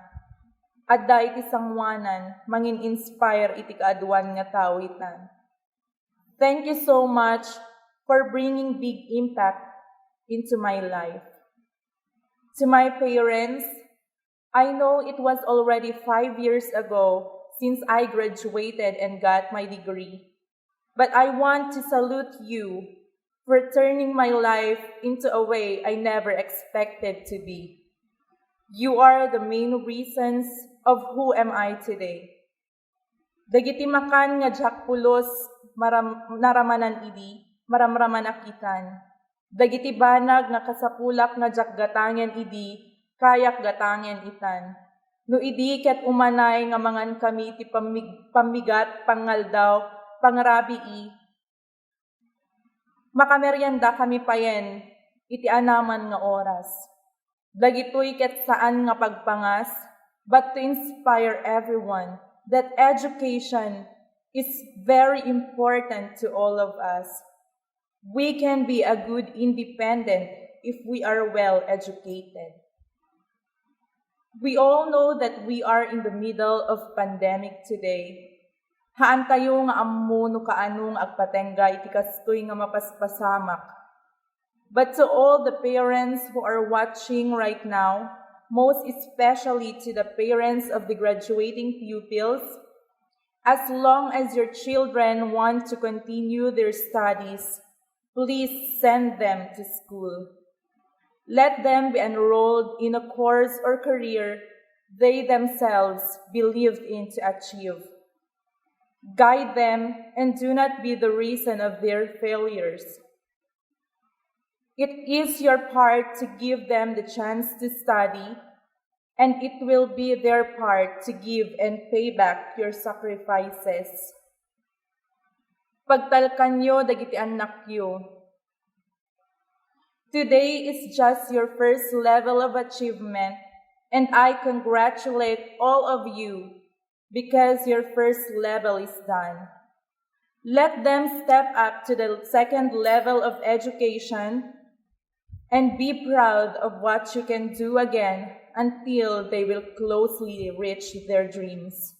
Adda iti sangwanan, mangin-inspire iti kaadwan nga tawitan. Thank you so much for bringing big impact into my life. To my parents, I know it was already 5 years ago since I graduated and got my degree. But I want to salute you for turning my life into a way I never expected to be. You are the main reasons of who am I today. Dagiti makan nga jakpulos naramanan idi, maramraman akitan. Dagiti banag nga kasapulak nga jakgatangen idi, kayak gatangen itan. No idi ket umanay nga mangan kami ti pamigat, pangaldaw, pangrabii. Makameryanda kami payen, iti anaman nga oras. Dagitoy ket saan nga pagpangas, but to inspire everyone that education is very important to all of us. We can be a good independent if we are well educated. We all know that we are in the middle of pandemic today. Haan tayo nga ammo no kaanong agpatengga iti kastoy nga mapaspasamak. But to all the parents who are watching right now, most especially to the parents of the graduating pupils, as long as your children want to continue their studies, please send them to school. Let them be enrolled in a course or career they themselves believed in to achieve. Guide them and do not be the reason of their failures. It is your part to give them the chance to study, and it will be their part to give and pay back your sacrifices. Pagtalkan nyo dagiti anak yo. Today is just your first level of achievement, and I congratulate all of you because your first level is done. Let them step up to the second level of education and be proud of what you can do again until they will closely reach their dreams.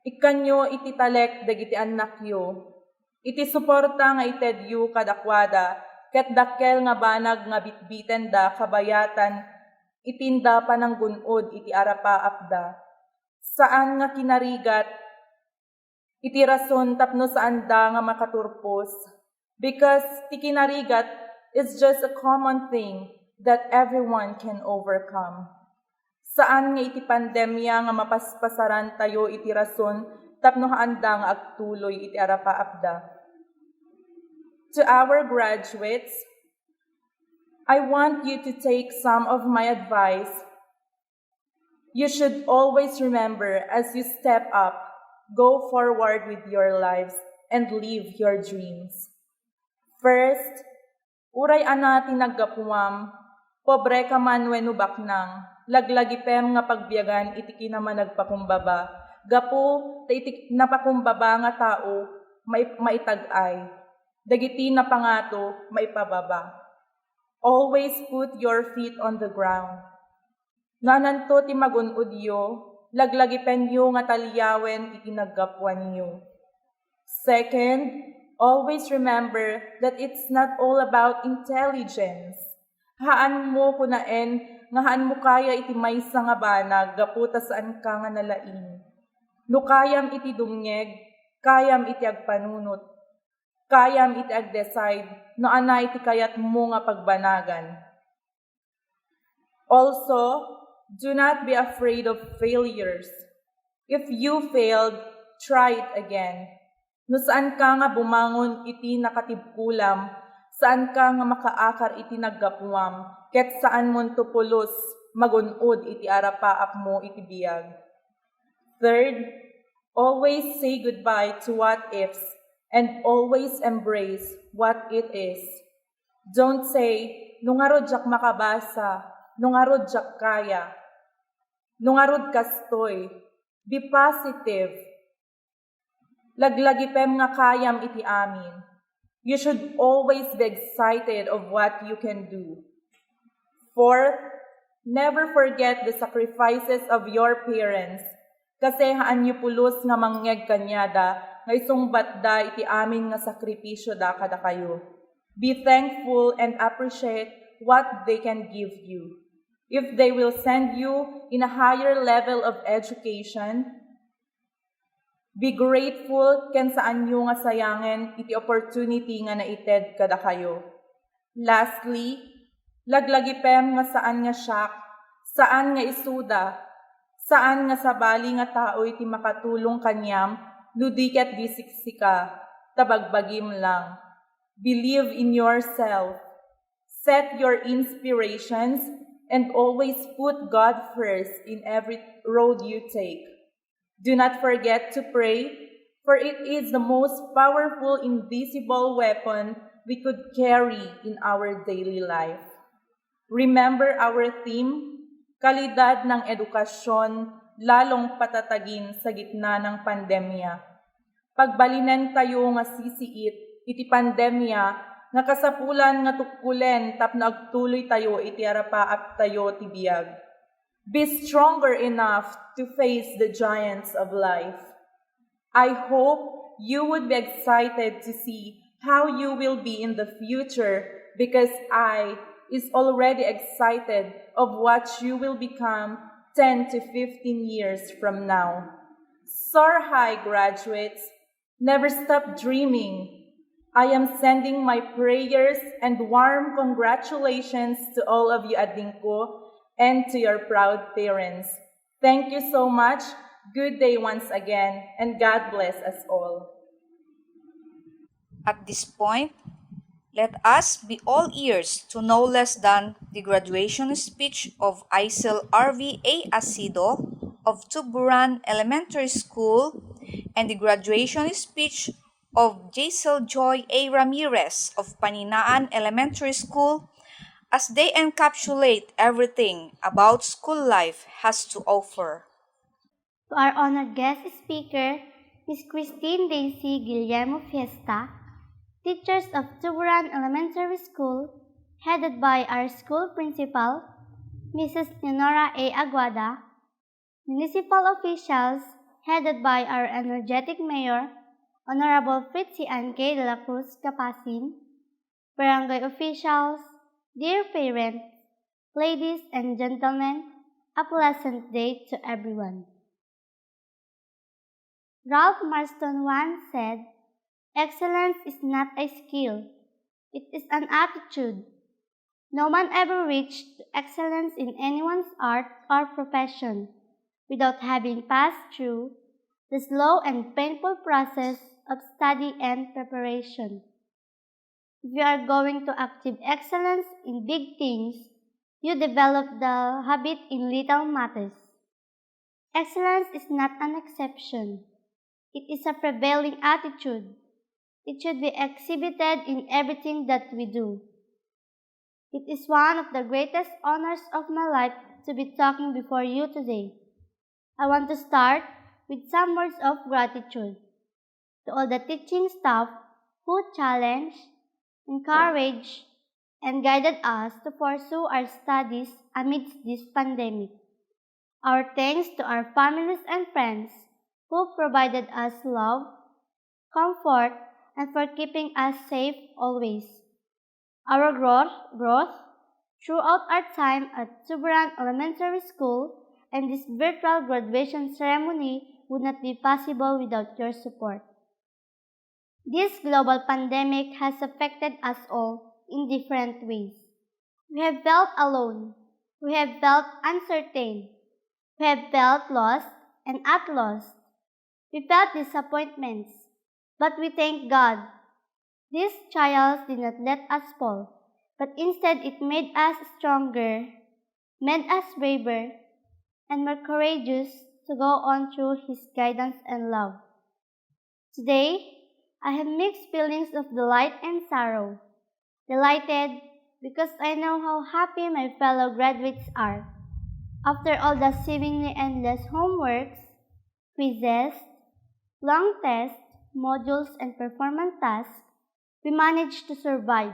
Ikanyo iti talek dagiti anak yo. Iti suporta nga ited yu kadakwada, ket dakkel nga banag nga bitbiten da kabayatan, itinda panang gunod iti arapaapda. Saan nga kinarigat, iti rason tapno saan da nga makaturpos, because ti kinarigat is just a common thing that everyone can overcome. Saan nga iti pandemya nga mapaspasaran tayo iti rason tapno haanda nga agtuloy iti arapaapda. To our graduates, I want you to take some of my advice. You should always remember as you step up, go forward with your lives and live your dreams. First, uray ana tinaggapuam, pobre ka man wenno baknang, laglagipem nga pagbiyagan iti kinaman nagpakumbaba, gapu ta iti napakumbaba nga tao maitag-ay, dagiti napangato maipababa. Always put your feet on the ground. Nananto ti magunudyo, laglagipen yu nga taliyawen iti naggapuan yu. Second, Always remember that it's not all about intelligence. Haan mo kunaen, nga haan mo kaya iti maysa nga banag, gaputa saan ka nga nalain. No kayam iti dumngeg, kayam iti agpanunot, kayam iti ag-decide, no anay iti kayat mo nga pagbanagan. Also, do not be afraid of failures. If you failed, try it again. No saan ka nga bumangon iti nakatibkulam, saan ka nga makaakar iti naggapuam, ket saan mon tupulos magunod iti arapaap mo iti biyag. Third, always say goodbye to what ifs and always embrace what it is. Don't say, nung arod jak makabasa, nung arod jak kaya, nung arod kastoy. Be positive. Laglagipem nga kayam iti amin. You should always be excited of what you can do. Fourth, never forget the sacrifices of your parents. Kasi haan yu pulos nga mangyeg kanyada, nga isungbat da iti amin nga sakripisyo da kada kayo. Be thankful and appreciate what they can give you. If they will send you in a higher level of education, be grateful ken saan nyo nga sayangen iti opportunity nga naited kada kayo. Lastly, laglagipem nga saan nga siyak, saan nga isuda, saan nga sabali nga tao iti makatulong kanyam, nudikat di siksika, tabagbagim lang. Believe in yourself. Set your inspirations and always put God first in every road you take. Do not forget to pray, for it is the most powerful invisible weapon we could carry in our daily life. Remember our theme, kalidad ng edukasyon, lalong patatagin sa gitna ng pandemya. Pagbalinan tayo nga sisiit, iti pandemya, nga kasapulan nga tukkulen tapno agtuloy tayo iti arapaap tayo ti biag. Be stronger enough to face the giants of life. I hope you would be excited to see how you will be in the future because I is already excited of what you will become 10 to 15 years from now. Soar high, graduates. Never stop dreaming. I am sending my prayers and warm congratulations to all of you adingko and to your proud parents. Thank you so much. Good day once again, and God bless us all. At this point, let us be all ears to no less than the graduation speech of Aisel R.V. A. Asido of Tubburan Elementary School and the graduation speech of Jaisel Joy A. Ramirez of Paninaan Elementary School as they encapsulate everything about school life has to offer. To our honored guest speaker, Ms. Christine Daisy Guillermo Fiesta, teachers of Tubburan Elementary School, headed by our school principal, Mrs. Leonora A. Aguada, municipal officials, headed by our energetic mayor, Honorable Fritzy K. de la Cruz Capasin, barangay officials, dear parents, ladies and gentlemen, a pleasant day to everyone. Ralph Marston once said, "Excellence is not a skill, it is an attitude." No one ever reached excellence in anyone's art or profession without having passed through the slow and painful process of study and preparation. If you are going to achieve excellence in big things, you develop the habit in little matters. Excellence is not an exception. It is a prevailing attitude. It should be exhibited in everything that we do. It is one of the greatest honors of my life to be talking before you today. I want to start with some words of gratitude to all the teaching staff who challenged, encouraged, and guided us to pursue our studies amidst this pandemic. Our thanks to our families and friends who provided us love, comfort, and for keeping us safe always. Our growth throughout our time at Tubburan Elementary School and this virtual graduation ceremony would not be possible without your support. This global pandemic has affected us all in different ways. We have felt alone. We have felt uncertain. We have felt lost and at loss. We felt disappointments. But we thank God. These trials did not let us fall, but instead it made us stronger, made us braver, and more courageous to go on through His guidance and love. Today, I have mixed feelings of delight and sorrow. Delighted because I know how happy my fellow graduates are. After all the seemingly endless homeworks, quizzes, long tests, modules, and performance tasks, we managed to survive.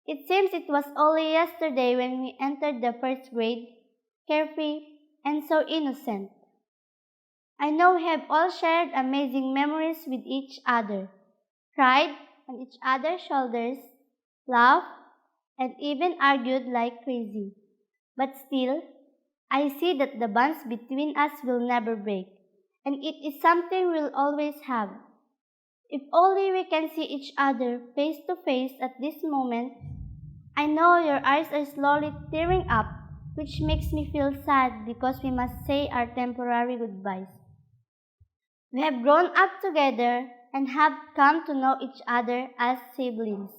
It seems it was only yesterday when we entered the first grade, carefree and so innocent. I know we have all shared amazing memories with each other, cried on each other's shoulders, laughed, and even argued like crazy. But still, I see that the bonds between us will never break, and it is something we'll always have. If only we can see each other face to face at this moment. I know your eyes are slowly tearing up, which makes me feel sad because we must say our temporary goodbyes. We have grown up together and have come to know each other as siblings.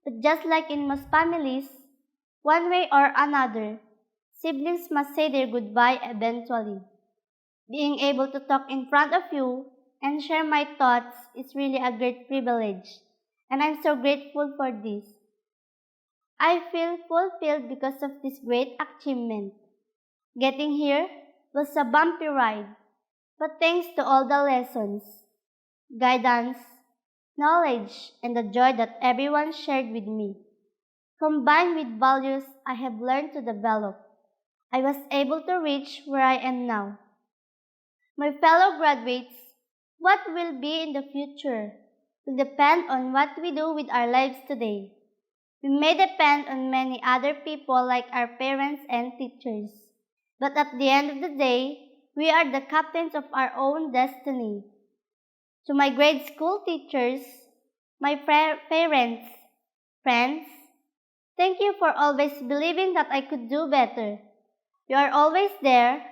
But just like in most families, one way or another, siblings must say their goodbye eventually. Being able to talk in front of you and share my thoughts is really a great privilege, and I'm so grateful for this. I feel fulfilled because of this great achievement. Getting here was a bumpy ride, but thanks to all the lessons, guidance, knowledge, and the joy that everyone shared with me, combined with values I have learned to develop, I was able to reach where I am now. My fellow graduates, what will be in the future will depend on what we do with our lives today. We may depend on many other people like our parents and teachers, but at the end of the day, we are the captains of our own destiny. To my grade school teachers, my parents, friends, thank you for always believing that I could do better. You are always there,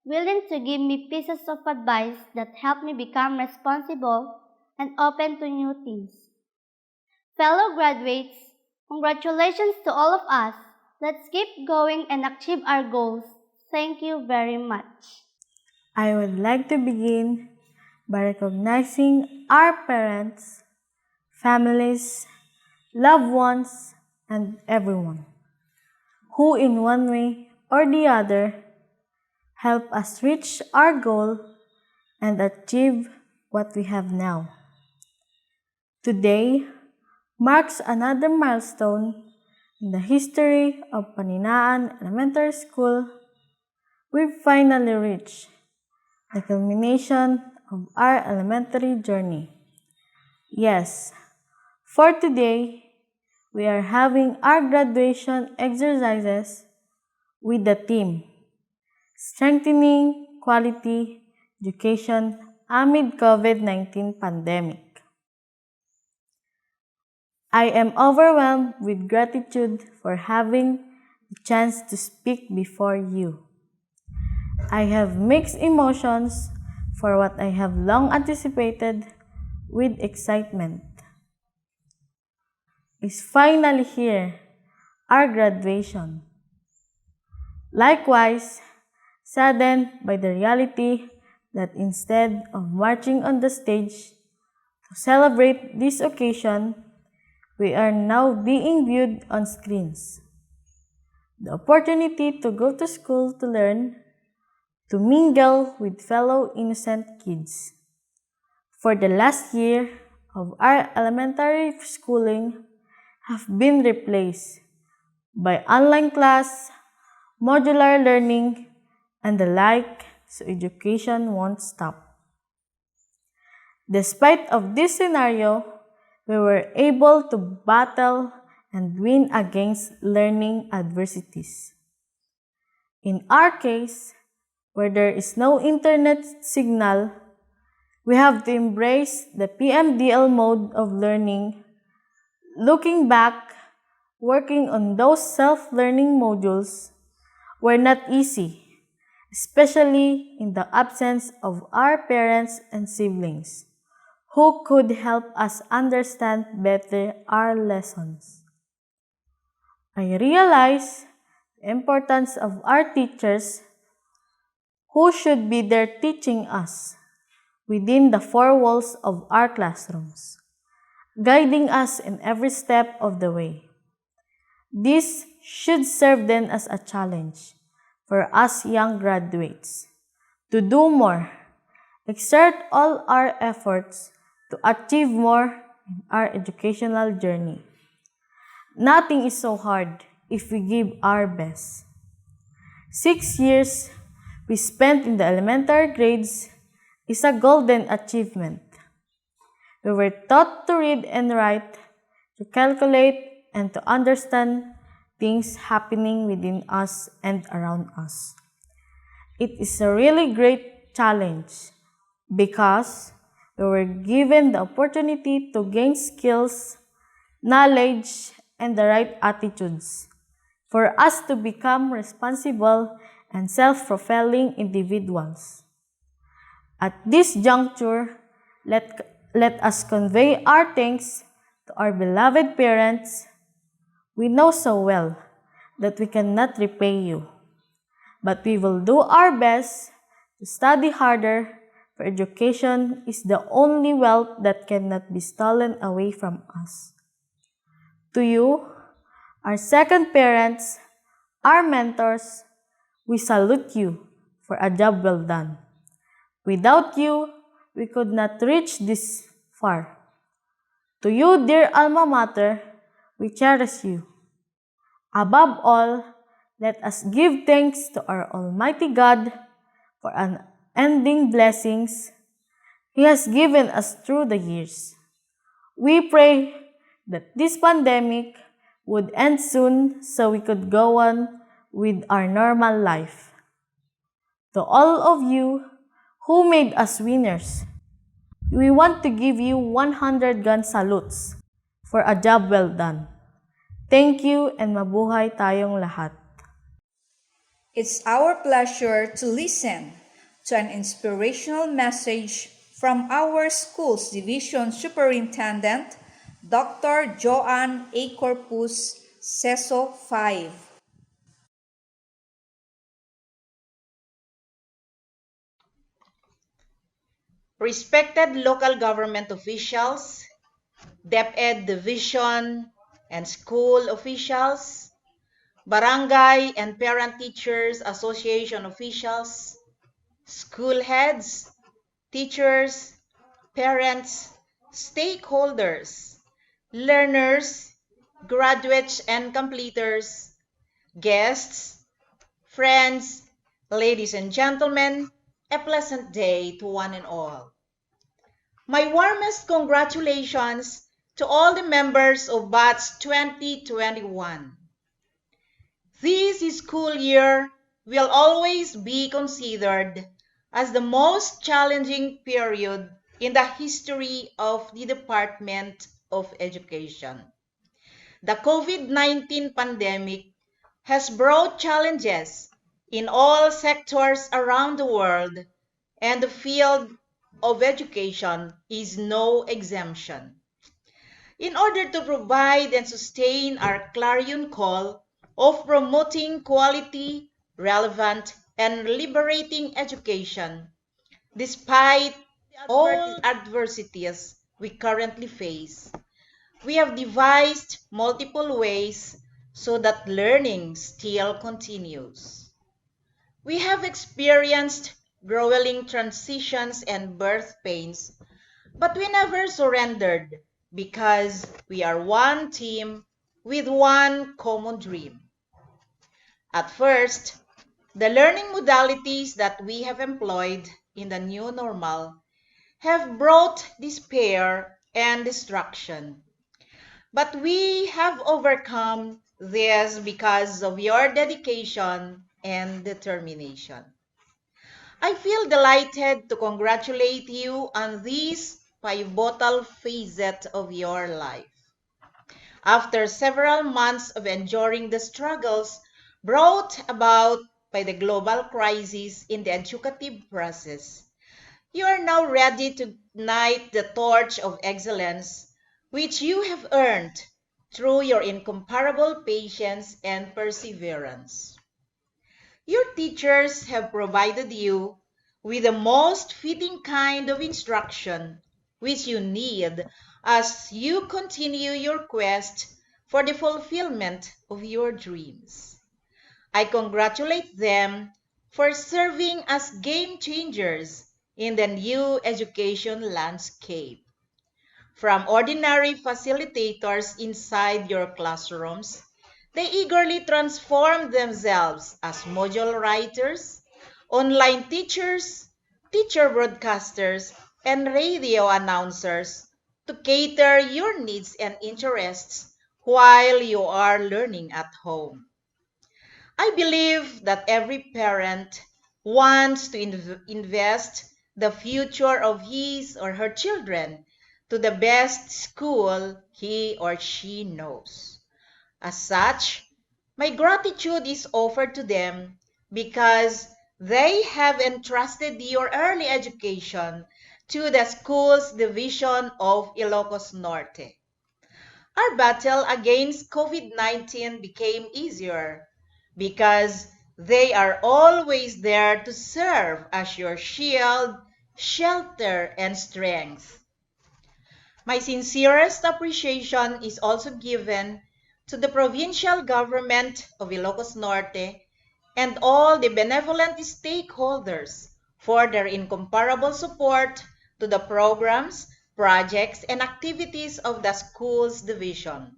willing to give me pieces of advice that help me become responsible and open to new things. Fellow graduates, congratulations to all of us. Let's keep going and achieve our goals. Thank you very much. I would like to begin by recognizing our parents, families, loved ones, and everyone who in one way or the other help us reach our goal and achieve what we have now. Today marks another milestone in the history of Paninaan Elementary School. We've finally reached the culmination of our elementary journey. Yes, for today, we are having our graduation exercises with the theme Strengthening Quality Education Amid COVID-19 Pandemic. I am overwhelmed with gratitude for having the chance to speak before you. I have mixed emotions for what I have long anticipated with excitement. It's finally here, our graduation. Likewise, saddened by the reality that instead of marching on the stage to celebrate this occasion, we are now being viewed on screens. The opportunity to go to school to learn, to mingle with fellow innocent kids. For the last year of our elementary schooling have been replaced by online class, modular learning, and the like, so education won't stop. Despite of this scenario, we were able to battle and win against learning adversities. In our case, where there is no internet signal, we have to embrace the PMDL mode of learning. Looking back, working on those self-learning modules were not easy, especially in the absence of our parents and siblings, who could help us understand better our lessons. I realize the importance of our teachers who should be there teaching us within the four walls of our classrooms, guiding us in every step of the way. This should serve then as a challenge for us young graduates to do more, exert all our efforts to achieve more in our educational journey. Nothing is so hard if we give our best. 6 years we spent in the elementary grades is a golden achievement. We were taught to read and write, to calculate, and to understand things happening within us and around us. It is a really great challenge because we were given the opportunity to gain skills, knowledge, and the right attitudes for us to become responsible and self-fulfilling individuals. At this juncture, let us convey our thanks to our beloved parents. We know so well that we cannot repay you, but we will do our best to study harder, for education is the only wealth that cannot be stolen away from us. To you, our second parents, our mentors, we salute you for a job well done. Without you, we could not reach this far. To you, dear alma mater, we cherish you. Above all, let us give thanks to our Almighty God for unending blessings He has given us through the years. We pray that this pandemic would end soon so we could go on with our normal life. To all of you who made us winners, we want to give you 100 gun salutes for a job well done. Thank you and mabuhay tayong lahat. It's our pleasure to listen to an inspirational message from our school's division superintendent, Dr. Joanne A. Corpus, CESO 5. Respected local government officials, DepEd division and school officials, barangay and parent-teachers association officials, school heads, teachers, parents, stakeholders, learners, graduates and completers, guests, friends, ladies and gentlemen, a pleasant day to one and all. My warmest congratulations to all the members of Batch 2021. This school year will always be considered as the most challenging period in the history of the Department of Education. The COVID-19 pandemic has brought challenges in all sectors around the world, and the field of education is no exemption. In order to provide and sustain our clarion call of promoting quality, relevant, and liberating education, despite all adversities we currently face, we have devised multiple ways so that learning still continues. We have experienced grueling transitions and birth pains, but we never surrendered because we are one team with one common dream. At first, the learning modalities that we have employed in the new normal have brought despair and destruction. But we have overcome this because of your dedication and determination. I feel delighted to congratulate you on this pivotal facet of your life. After several months of enduring the struggles brought about by the global crisis in the educative process, you are now ready to ignite the torch of excellence which you have earned through your incomparable patience and perseverance. Your teachers have provided you with the most fitting kind of instruction which you need as you continue your quest for the fulfillment of your dreams. I congratulate them for serving as game changers in the new education landscape. From ordinary facilitators inside your classrooms, they eagerly transform themselves as module writers, online teachers, teacher broadcasters, and radio announcers to cater your needs and interests while you are learning at home. I believe that every parent wants to invest the future of his or her children to the best school he or she knows. As such, my gratitude is offered to them because they have entrusted your early education to the school's division of Ilocos Norte. Our battle against COVID-19 became easier because they are always there to serve as your shield, shelter, and strength. My sincerest appreciation is also given to the provincial government of Ilocos Norte and all the benevolent stakeholders for their incomparable support to the programs, projects, and activities of the school's division.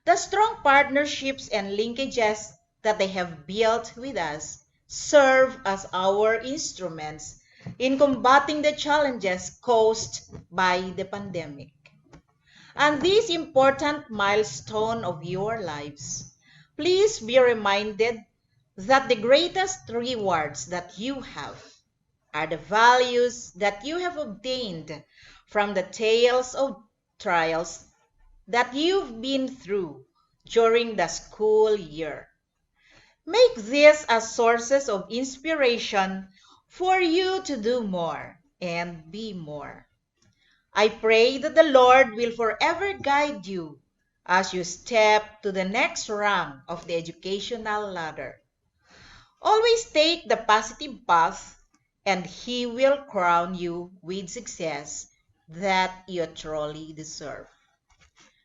The strong partnerships and linkages that they have built with us serve as our instruments in combating the challenges caused by the pandemic. And this important milestone of your lives, please be reminded that the greatest rewards that you have are the values that you have obtained from the tales of trials that you've been through during the school year. Make these as sources of inspiration for you to do more and be more. I pray that the Lord will forever guide you as you step to the next rung of the educational ladder. Always take the positive path, and He will crown you with success that you truly deserve.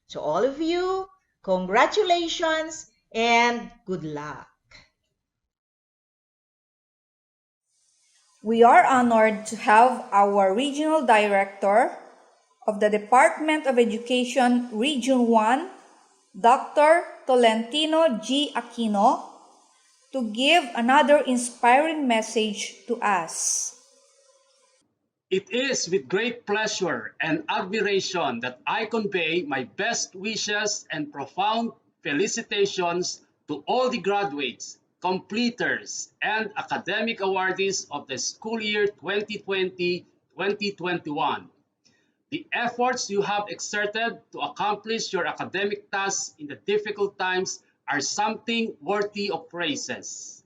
To all of you, congratulations and good luck. We are honored to have our Regional Director of the Department of Education Region 1, Dr. Tolentino G. Aquino, to give another inspiring message to us. It is with great pleasure and admiration that I convey my best wishes and profound felicitations to all the graduates, completers, and academic awardees of the school year 2020-2021. The efforts you have exerted to accomplish your academic tasks in the difficult times are something worthy of praises.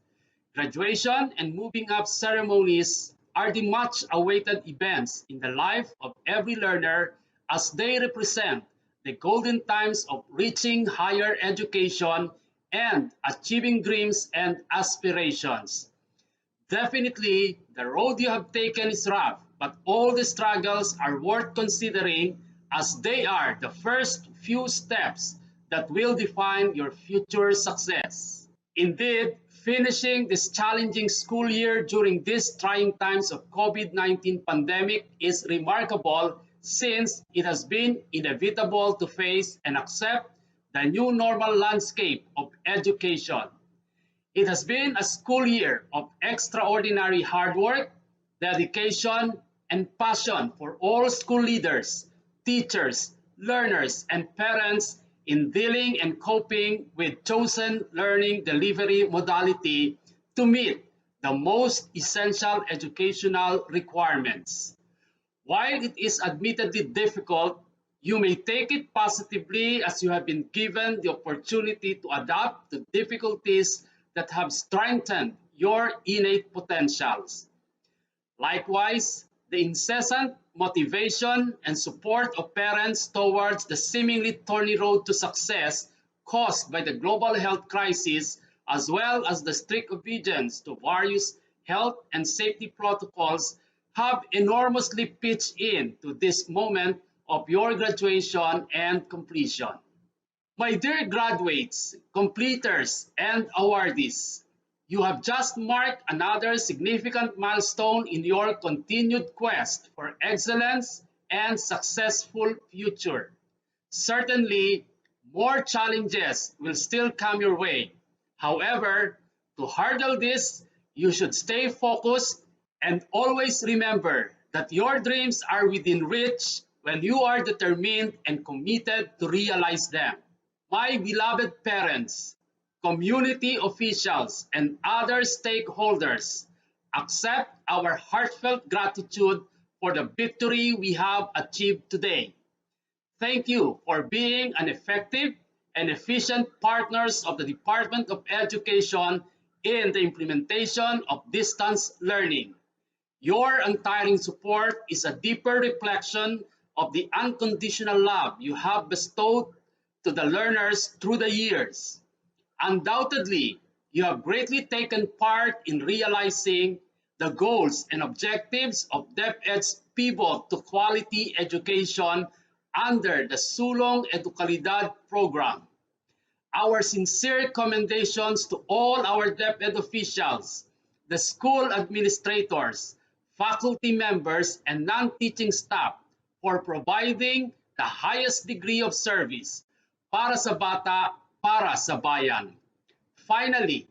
Graduation and moving up ceremonies are the much awaited events in the life of every learner as they represent the golden times of reaching higher education and achieving dreams and aspirations. Definitely, the road you have taken is rough, but all the struggles are worth considering as they are the first few steps that will define your future success. Indeed, finishing this challenging school year during these trying times of COVID-19 pandemic is remarkable since it has been inevitable to face and accept the new normal landscape of education. It has been a school year of extraordinary hard work, dedication, and passion for all school leaders, teachers, learners, and parents in dealing and coping with chosen learning delivery modality to meet the most essential educational requirements. While it is admittedly difficult, you may take it positively as you have been given the opportunity to adapt to difficulties that have strengthened your innate potentials. Likewise, the incessant motivation and support of parents towards the seemingly thorny road to success caused by the global health crisis, as well as the strict obedience to various health and safety protocols, have enormously pitched in to this moment of your graduation and completion. My dear graduates, completers, and awardees, you have just marked another significant milestone in your continued quest for excellence and successful future. Certainly, more challenges will still come your way. However, to hurdle this, you should stay focused and always remember that your dreams are within reach when you are determined and committed to realize them. My beloved parents, community officials, and other stakeholders, accept our heartfelt gratitude for the victory we have achieved today. Thank you for being an effective and efficient partners of the Department of Education in the implementation of distance learning. Your untiring support is a deeper reflection of the unconditional love you have bestowed to the learners through the years. Undoubtedly, you have greatly taken part in realizing the goals and objectives of DepEd's pivot to quality education under the Sulong Educalidad program. Our sincere commendations to all our DepEd officials, the school administrators, faculty members, and non-teaching staff for providing the highest degree of service para sa bata, para sa bayan. Finally,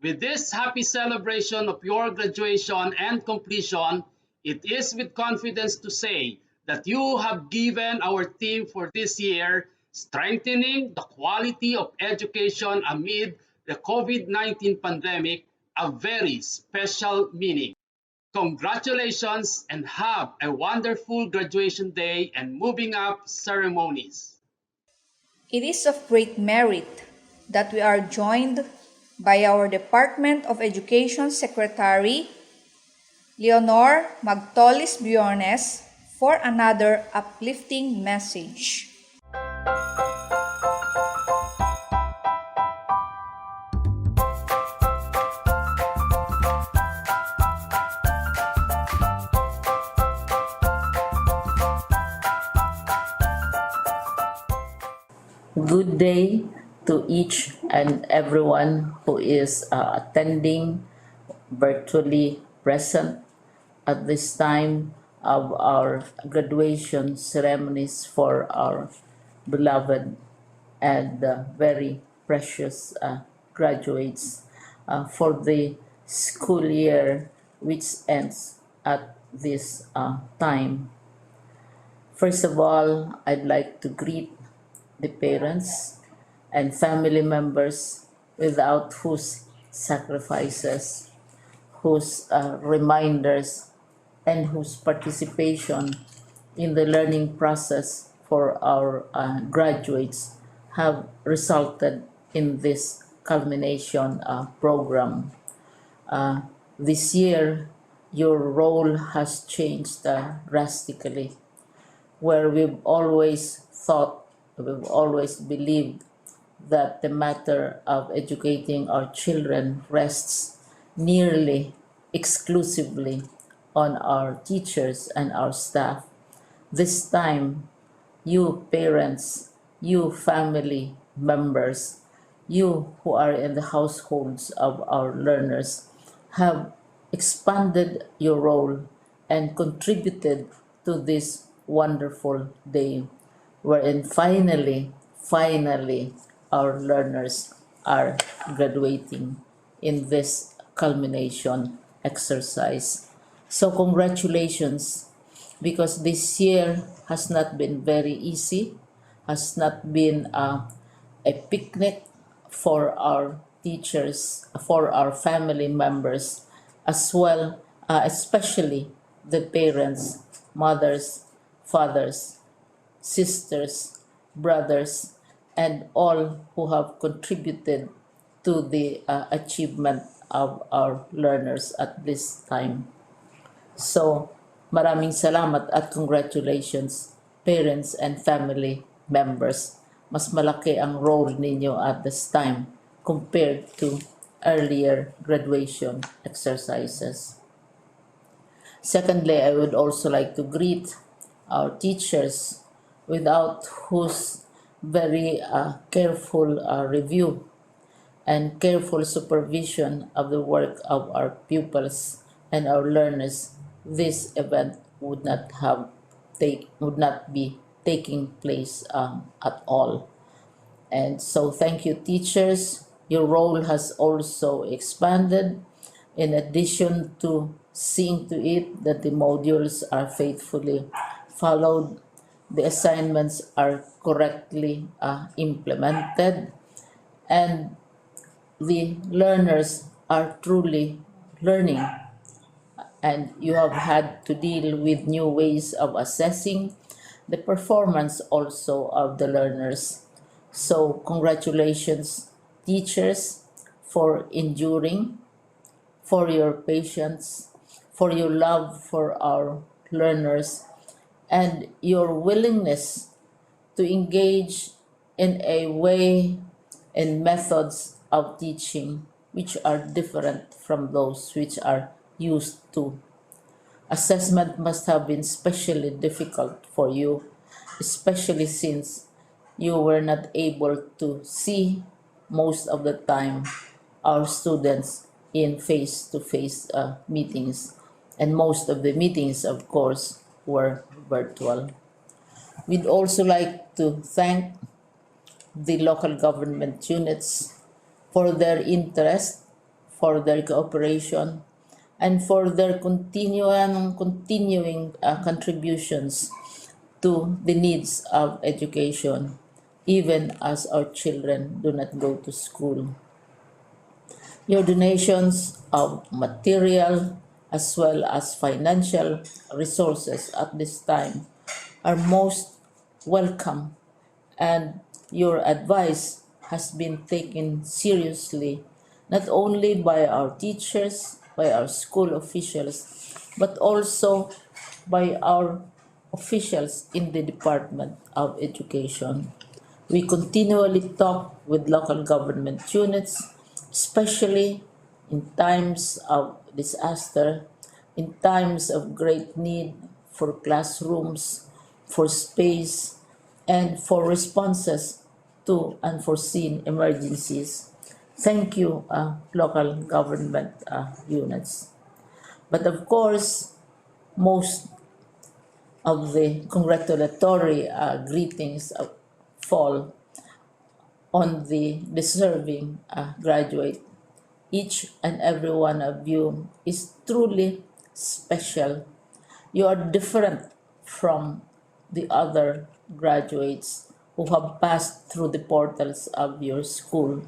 with this happy celebration of your graduation and completion, it is with confidence to say that you have given our team for this year, strengthening the quality of education amid the COVID-19 pandemic, a very special meaning. Congratulations and have a wonderful graduation day and moving up ceremonies. It is of great merit that we are joined by our Department of Education Secretary, Leonor Magtolis Biones, for another uplifting message. Good day to each and everyone who is attending virtually present at this time of our graduation ceremonies for our beloved and very precious graduates for the school year which ends at this time. First of all, I'd like to greet the parents and family members without whose sacrifices, whose reminders, and whose participation in the learning process for our graduates have resulted in this culmination program. This year, your role has changed drastically, where we've always believed that the matter of educating our children rests nearly exclusively on our teachers and our staff. This time, you parents, you family members, you who are in the households of our learners have expanded your role and contributed to this wonderful day wherein finally, our learners are graduating in this culmination exercise. So congratulations because this year has not been very easy, has not been a picnic for our teachers, for our family members, as well, especially the parents, mothers, fathers, sisters, brothers, and all who have contributed to the achievement of our learners at this time. So, maraming salamat at congratulations, parents and family members. Mas malaki ang role ninyo at this time compared to earlier graduation exercises. Secondly, I would also like to greet our teachers, without whose very careful review and careful supervision of the work of our pupils and our learners, this event would not be taking place at all. And so, thank you, teachers. Your role has also expanded. In addition to seeing to it that the modules are faithfully followed, the assignments are correctly implemented, and the learners are truly learning, and you have had to deal with new ways of assessing the performance also of the learners. So, congratulations, teachers, for enduring, for your patience, for your love for our learners, and your willingness to engage in a way and methods of teaching which are different from those which are used to. Assessment must have been especially difficult for you, especially since you were not able to see most of the time our students in face to face meetings, and most of the meetings, of course, were virtual. We'd also like to thank the local government units for their interest, for their cooperation, and for their continuing contributions to the needs of education, even as our children do not go to school. Your donations of material as well as financial resources at this time are most welcome, and your advice has been taken seriously not only by our teachers, by our school officials, but also by our officials in the Department of Education. We continually talk with local government units, especially in times of disaster, in times of great need for classrooms, for space, and for responses to unforeseen emergencies. Thank you, local government units. But of course, most of the congratulatory greetings fall on the deserving graduate. Each and every one of you is truly special. You are different from the other graduates who have passed through the portals of your school.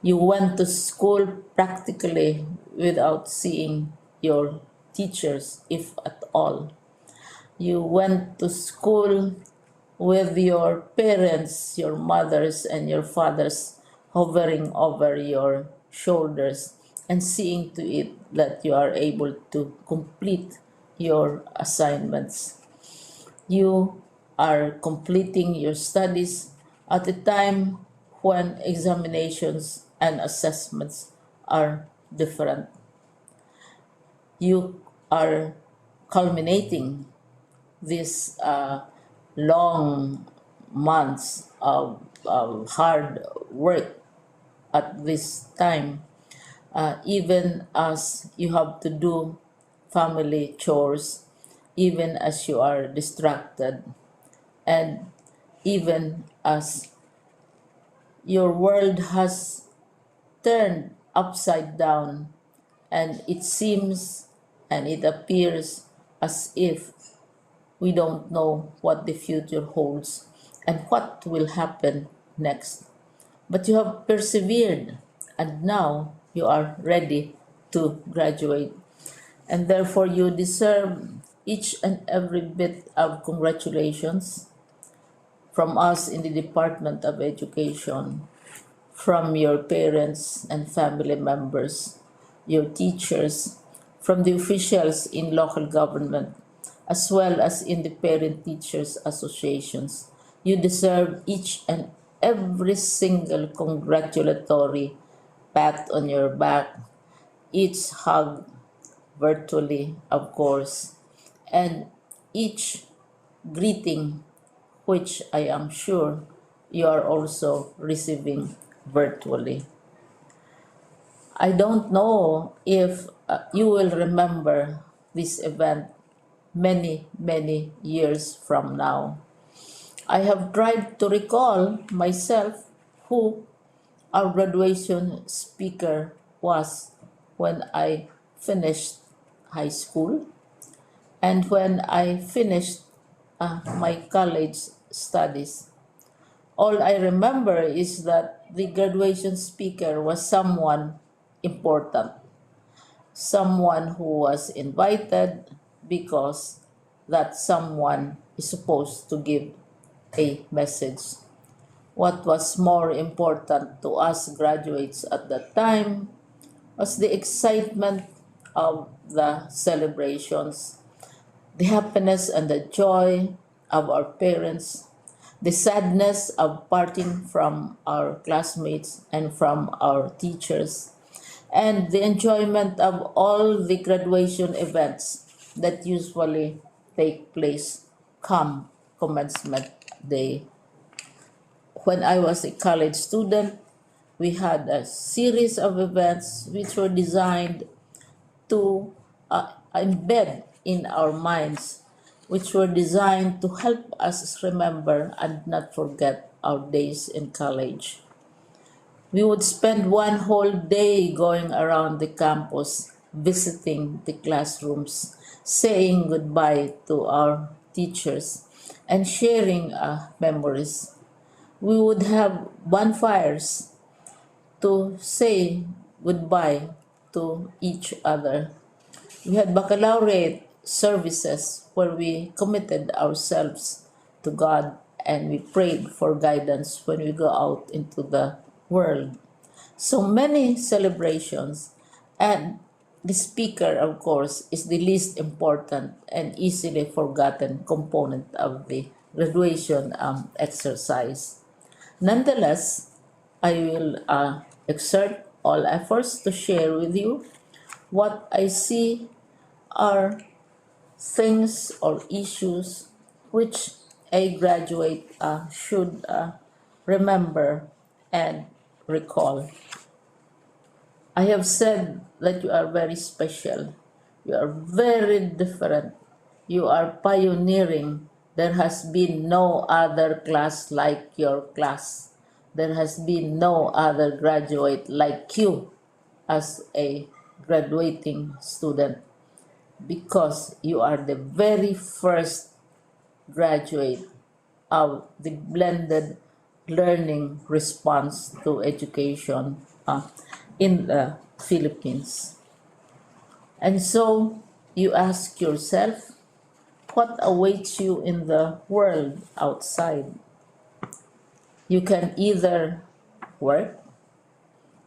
You went to school practically without seeing your teachers, if at all. You went to school with your parents, your mothers, and your fathers hovering over your shoulders and seeing to it that you are able to complete your assignments. You are completing your studies at a time when examinations and assessments are different. You are culminating these long months of hard work at this time, even as you have to do family chores, even as you are distracted, and even as your world has turned upside down, and it seems and it appears as if We don't know what the future holds and what will happen next. But you have persevered, and now you are ready to graduate. And therefore, you deserve each and every bit of congratulations from us in the Department of Education, from your parents and family members, your teachers, from the officials in local government, as well as in the parent teachers associations. You deserve each and every single congratulatory pat on your back, each hug virtually, of course, and each greeting, which I am sure you are also receiving virtually. I don't know if you will remember this event many, many years from now. I have tried to recall myself who our graduation speaker was when I finished high school and when I finished my college studies. All I remember is that the graduation speaker was someone important, someone who was invited because that someone is supposed to give a message. What was more important to us graduates at that time was the excitement of the celebrations, the happiness and the joy of our parents, the sadness of parting from our classmates and from our teachers, and the enjoyment of all the graduation events that usually take place come commencement day. When I was a college student, we had a series of events which were designed to embed in our minds, which were designed to help us remember and not forget our days in college. We would spend one whole day going around the campus, visiting the classrooms, saying goodbye to our teachers, and sharing memories. We would have bonfires to say goodbye to each other. We had baccalaureate services where we committed ourselves to God and we prayed for guidance when we go out into the world. So many celebrations, and the speaker, of course, is the least important and easily forgotten component of the graduation exercise. Nonetheless, I will exert all efforts to share with you what I see are things or issues which a graduate should remember and recall. I have said that you are very special. You are very different. You are pioneering. There has been no other class like your class. There has been no other graduate like you as a graduating student because you are the very first graduate of the blended learning response to education in the Philippines. And so you ask yourself, what awaits you in the world outside? You can either work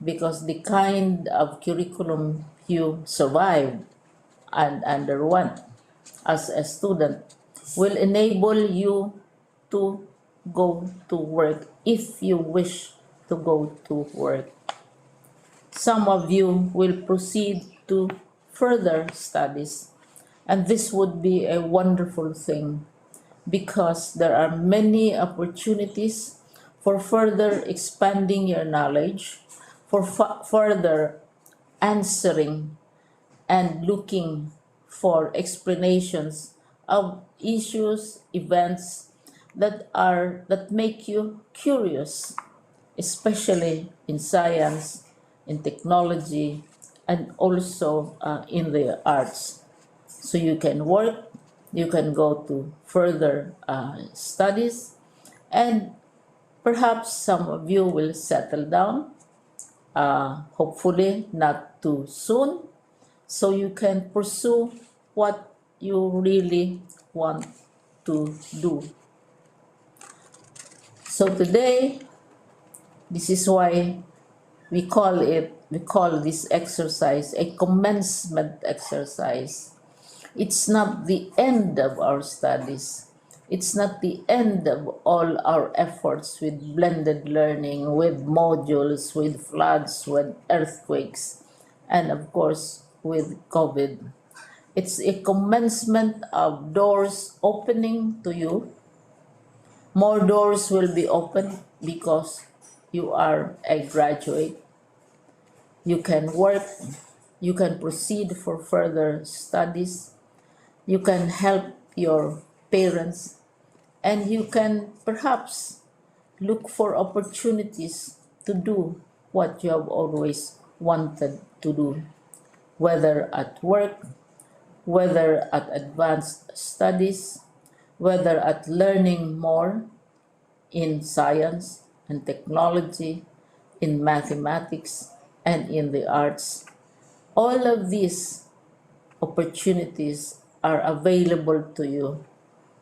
because the kind of curriculum you survived and underwent as a student will enable you to go to work if you wish to go to work. Some of you will proceed to further studies, and this would be a wonderful thing because there are many opportunities for further expanding your knowledge, for further answering and looking for explanations of issues, events that make you curious, especially in science, in technology, and also in the arts. So you can work, You can go to further studies, and perhaps some of you will settle down, hopefully not too soon, so you can pursue what you really want to do. So today, this is why we call this exercise a commencement exercise. It's not the end of our studies. It's not the end of all our efforts with blended learning, with modules, with floods, with earthquakes, and of course with COVID. It's a commencement of doors opening to you. More doors will be opened because you are a graduate. You can work, you can proceed for further studies, you can help your parents, and you can perhaps look for opportunities to do what you have always wanted to do, whether at work, whether at advanced studies, whether at learning more in science and technology, in mathematics, and in the arts. All of these opportunities are available to you.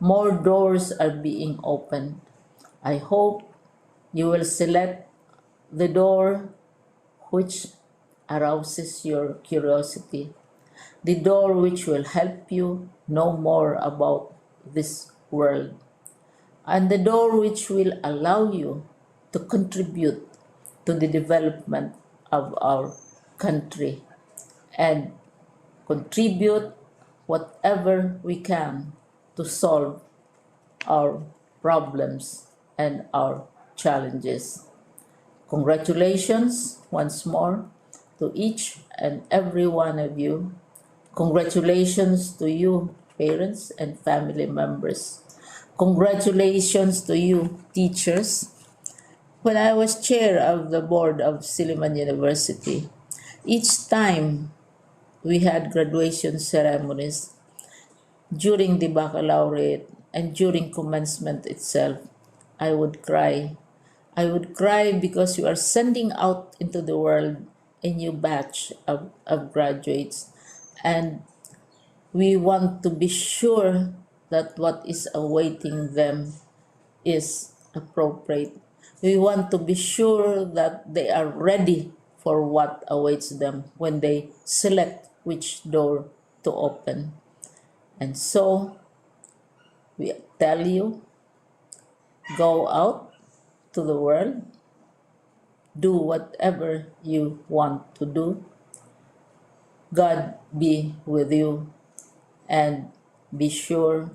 More doors are being opened. I hope you will select the door which arouses your curiosity, the door which will help you know more about this world, and the door which will allow you to contribute to the development of our country and contribute whatever we can to solve our problems and our challenges. Congratulations once more to each and every one of you. Congratulations to you, parents and family members. Congratulations to you, teachers. When I was chair of the board of Silliman University, each time we had graduation ceremonies, during the baccalaureate and during commencement itself, I would cry. I would cry because you are sending out into the world a new batch of graduates, and we want to be sure that what is awaiting them is appropriate. We want to be sure that they are ready for what awaits them when they select which door to open. And so we tell you, go out to the world, do whatever you want to do. God be with you, and be sure,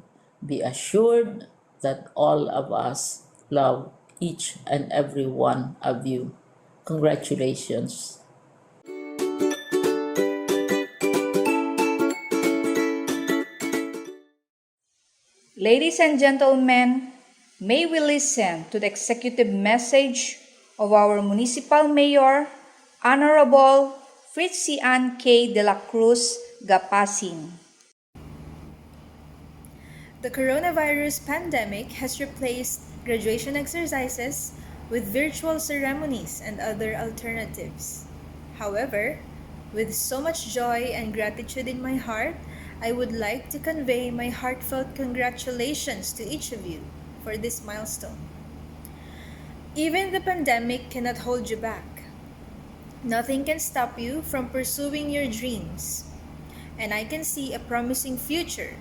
be assured that all of us love each and every one of you. Congratulations. Ladies and gentlemen, may we listen to the executive message of our municipal mayor, Honorable Fritzian K. de la Cruz Gapasin. The coronavirus pandemic has replaced graduation exercises with virtual ceremonies and other alternatives. However, with so much joy and gratitude in my heart, I would like to convey my heartfelt congratulations to each of you for this milestone. Even the pandemic cannot hold you back. Nothing can stop you from pursuing your dreams. And I can see a promising future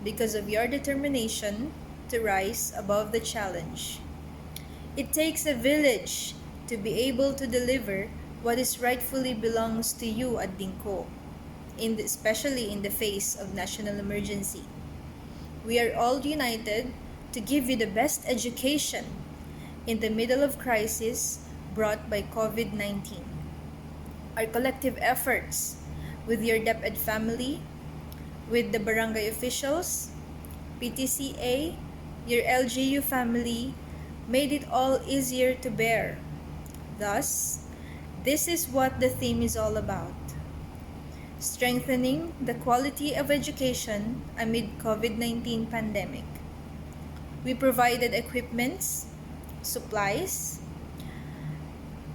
because of your determination to rise above the challenge. It takes a village to be able to deliver what is rightfully belongs to you at Dinko, especially in the face of national emergency. We are all united to give you the best education in the middle of crisis brought by COVID-19. Our collective efforts with your DepEd family, with the barangay officials, PTCA, your LGU family, made it all easier to bear. Thus, this is what the theme is all about. strengthening the quality of education amid COVID-19 pandemic. We provided equipments, supplies,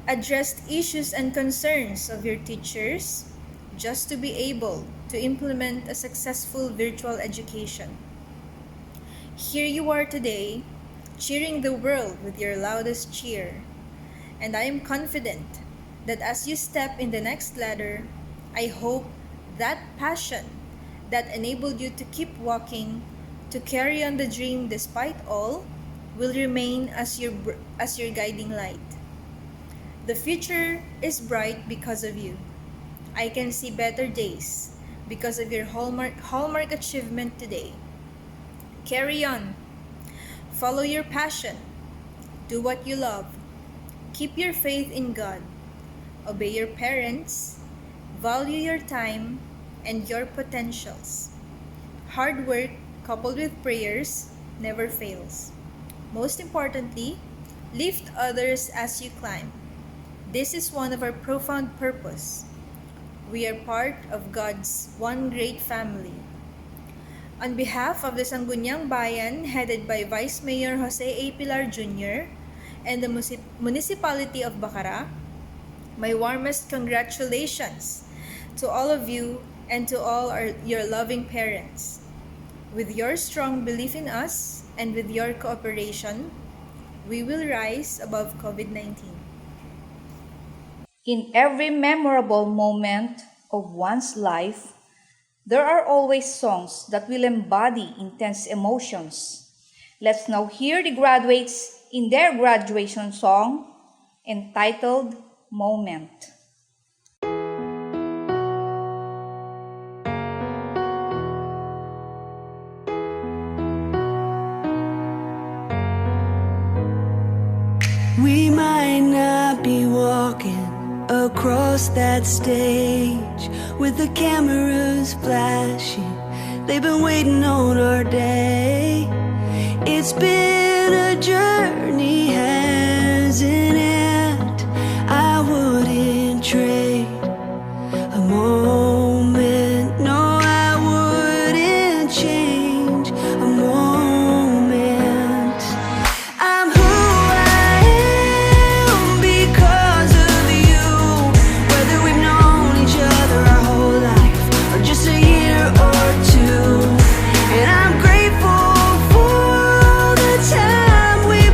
addressed issues and concerns of your teachers just to be able to implement a successful virtual education. Here you are today, cheering the world with your loudest cheer. And I am confident that as you step in the next ladder, I hope that passion that enabled you to keep walking, to carry on the dream despite all, will remain as your guiding light. The future is bright because of you. I can see better days because of your hallmark achievement today. Carry on. Follow your passion. Do what you love. Keep your faith in God. Obey your parents. Value your time and your potentials. Hard work coupled with prayers never fails. Most importantly, lift others as you climb. This is one of our profound purpose. We are part of God's one great family. On behalf of the Sangguniang Bayan, headed by Vice Mayor Jose A. Pilar Jr. and the Municipality of Bacara, my warmest congratulations to all of you and to all your loving parents. With your strong belief in us and with your cooperation, we will rise above COVID-19. In every memorable moment of one's life, there are always songs that will embody intense emotions. Let's now hear the graduates in their graduation song entitled Moment. We might not be walking across that stage with the cameras flashing. They've been waiting on our day. It's been a journey, hasn't it? I wouldn't trade a moment. No, I wouldn't change a moment. I'm who I am because of you. Whether we've known each other our whole life or just a year or two. And I'm grateful for the time we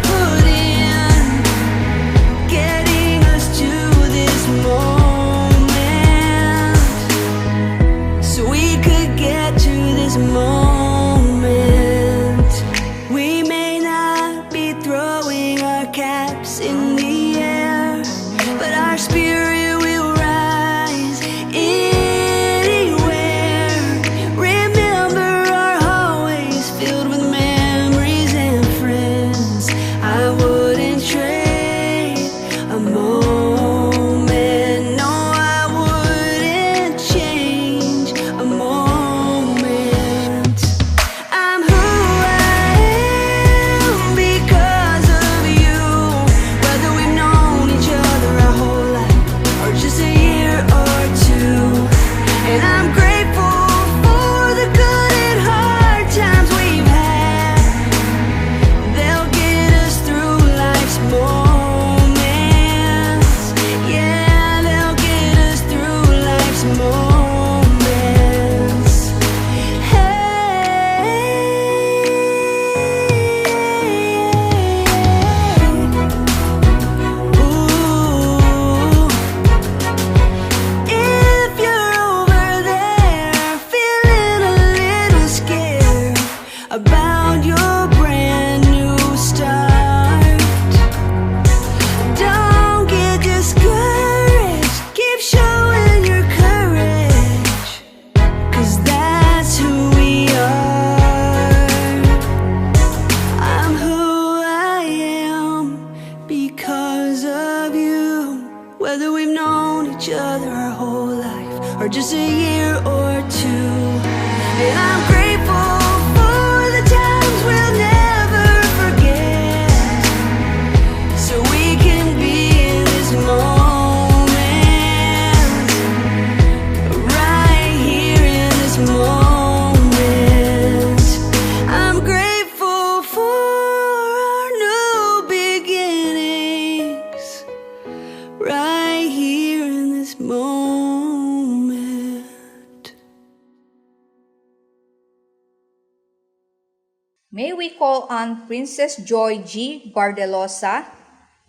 May we call on Princess Joy G. Bardelosa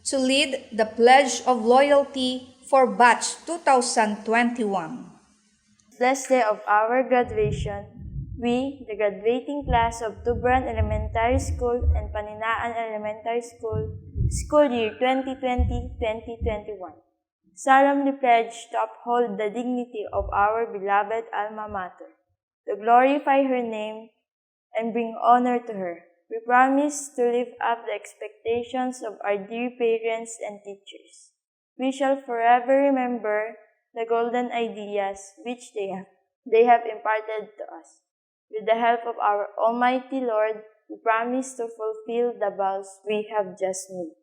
to lead the Pledge of Loyalty for Batch 2021. Last day of our graduation, we, the graduating class of Tubburan Elementary School and Paninaan Elementary School, school year 2020-2021, solemnly pledge to uphold the dignity of our beloved alma mater, to glorify her name, and bring honor to her. We promise to live up the expectations of our dear parents and teachers. We shall forever remember the golden ideas which they have imparted to us. With the help of our Almighty Lord, we promise to fulfill the vows we have just made.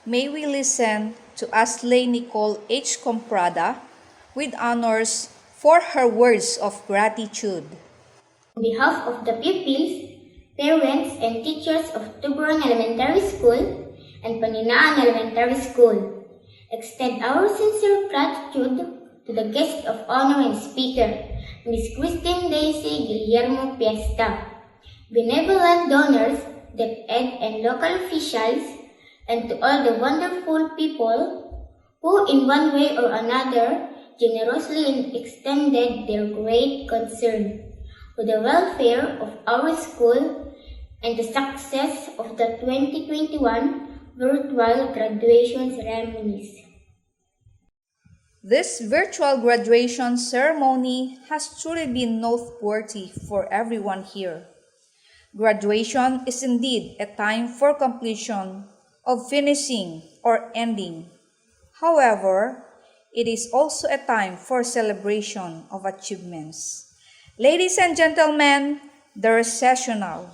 May we listen to Asley Nicole H. Comprada with honors for her words of gratitude. On behalf of the pupils, parents, and teachers of Tubburan Elementary School and Paninaan Elementary School, extend our sincere gratitude to the guest of honor and speaker, Miss Christine Daisy Guillermo Piesta, benevolent donors, DepEd and local officials, and to all the wonderful people who in one way or another generously extended their great concern for the welfare of our school and the success of the 2021 virtual graduation ceremonies. This virtual graduation ceremony has truly been noteworthy for everyone here. Graduation is indeed a time for completion of finishing or ending. However, it is also a time for celebration of achievements. Ladies and gentlemen, the recessional.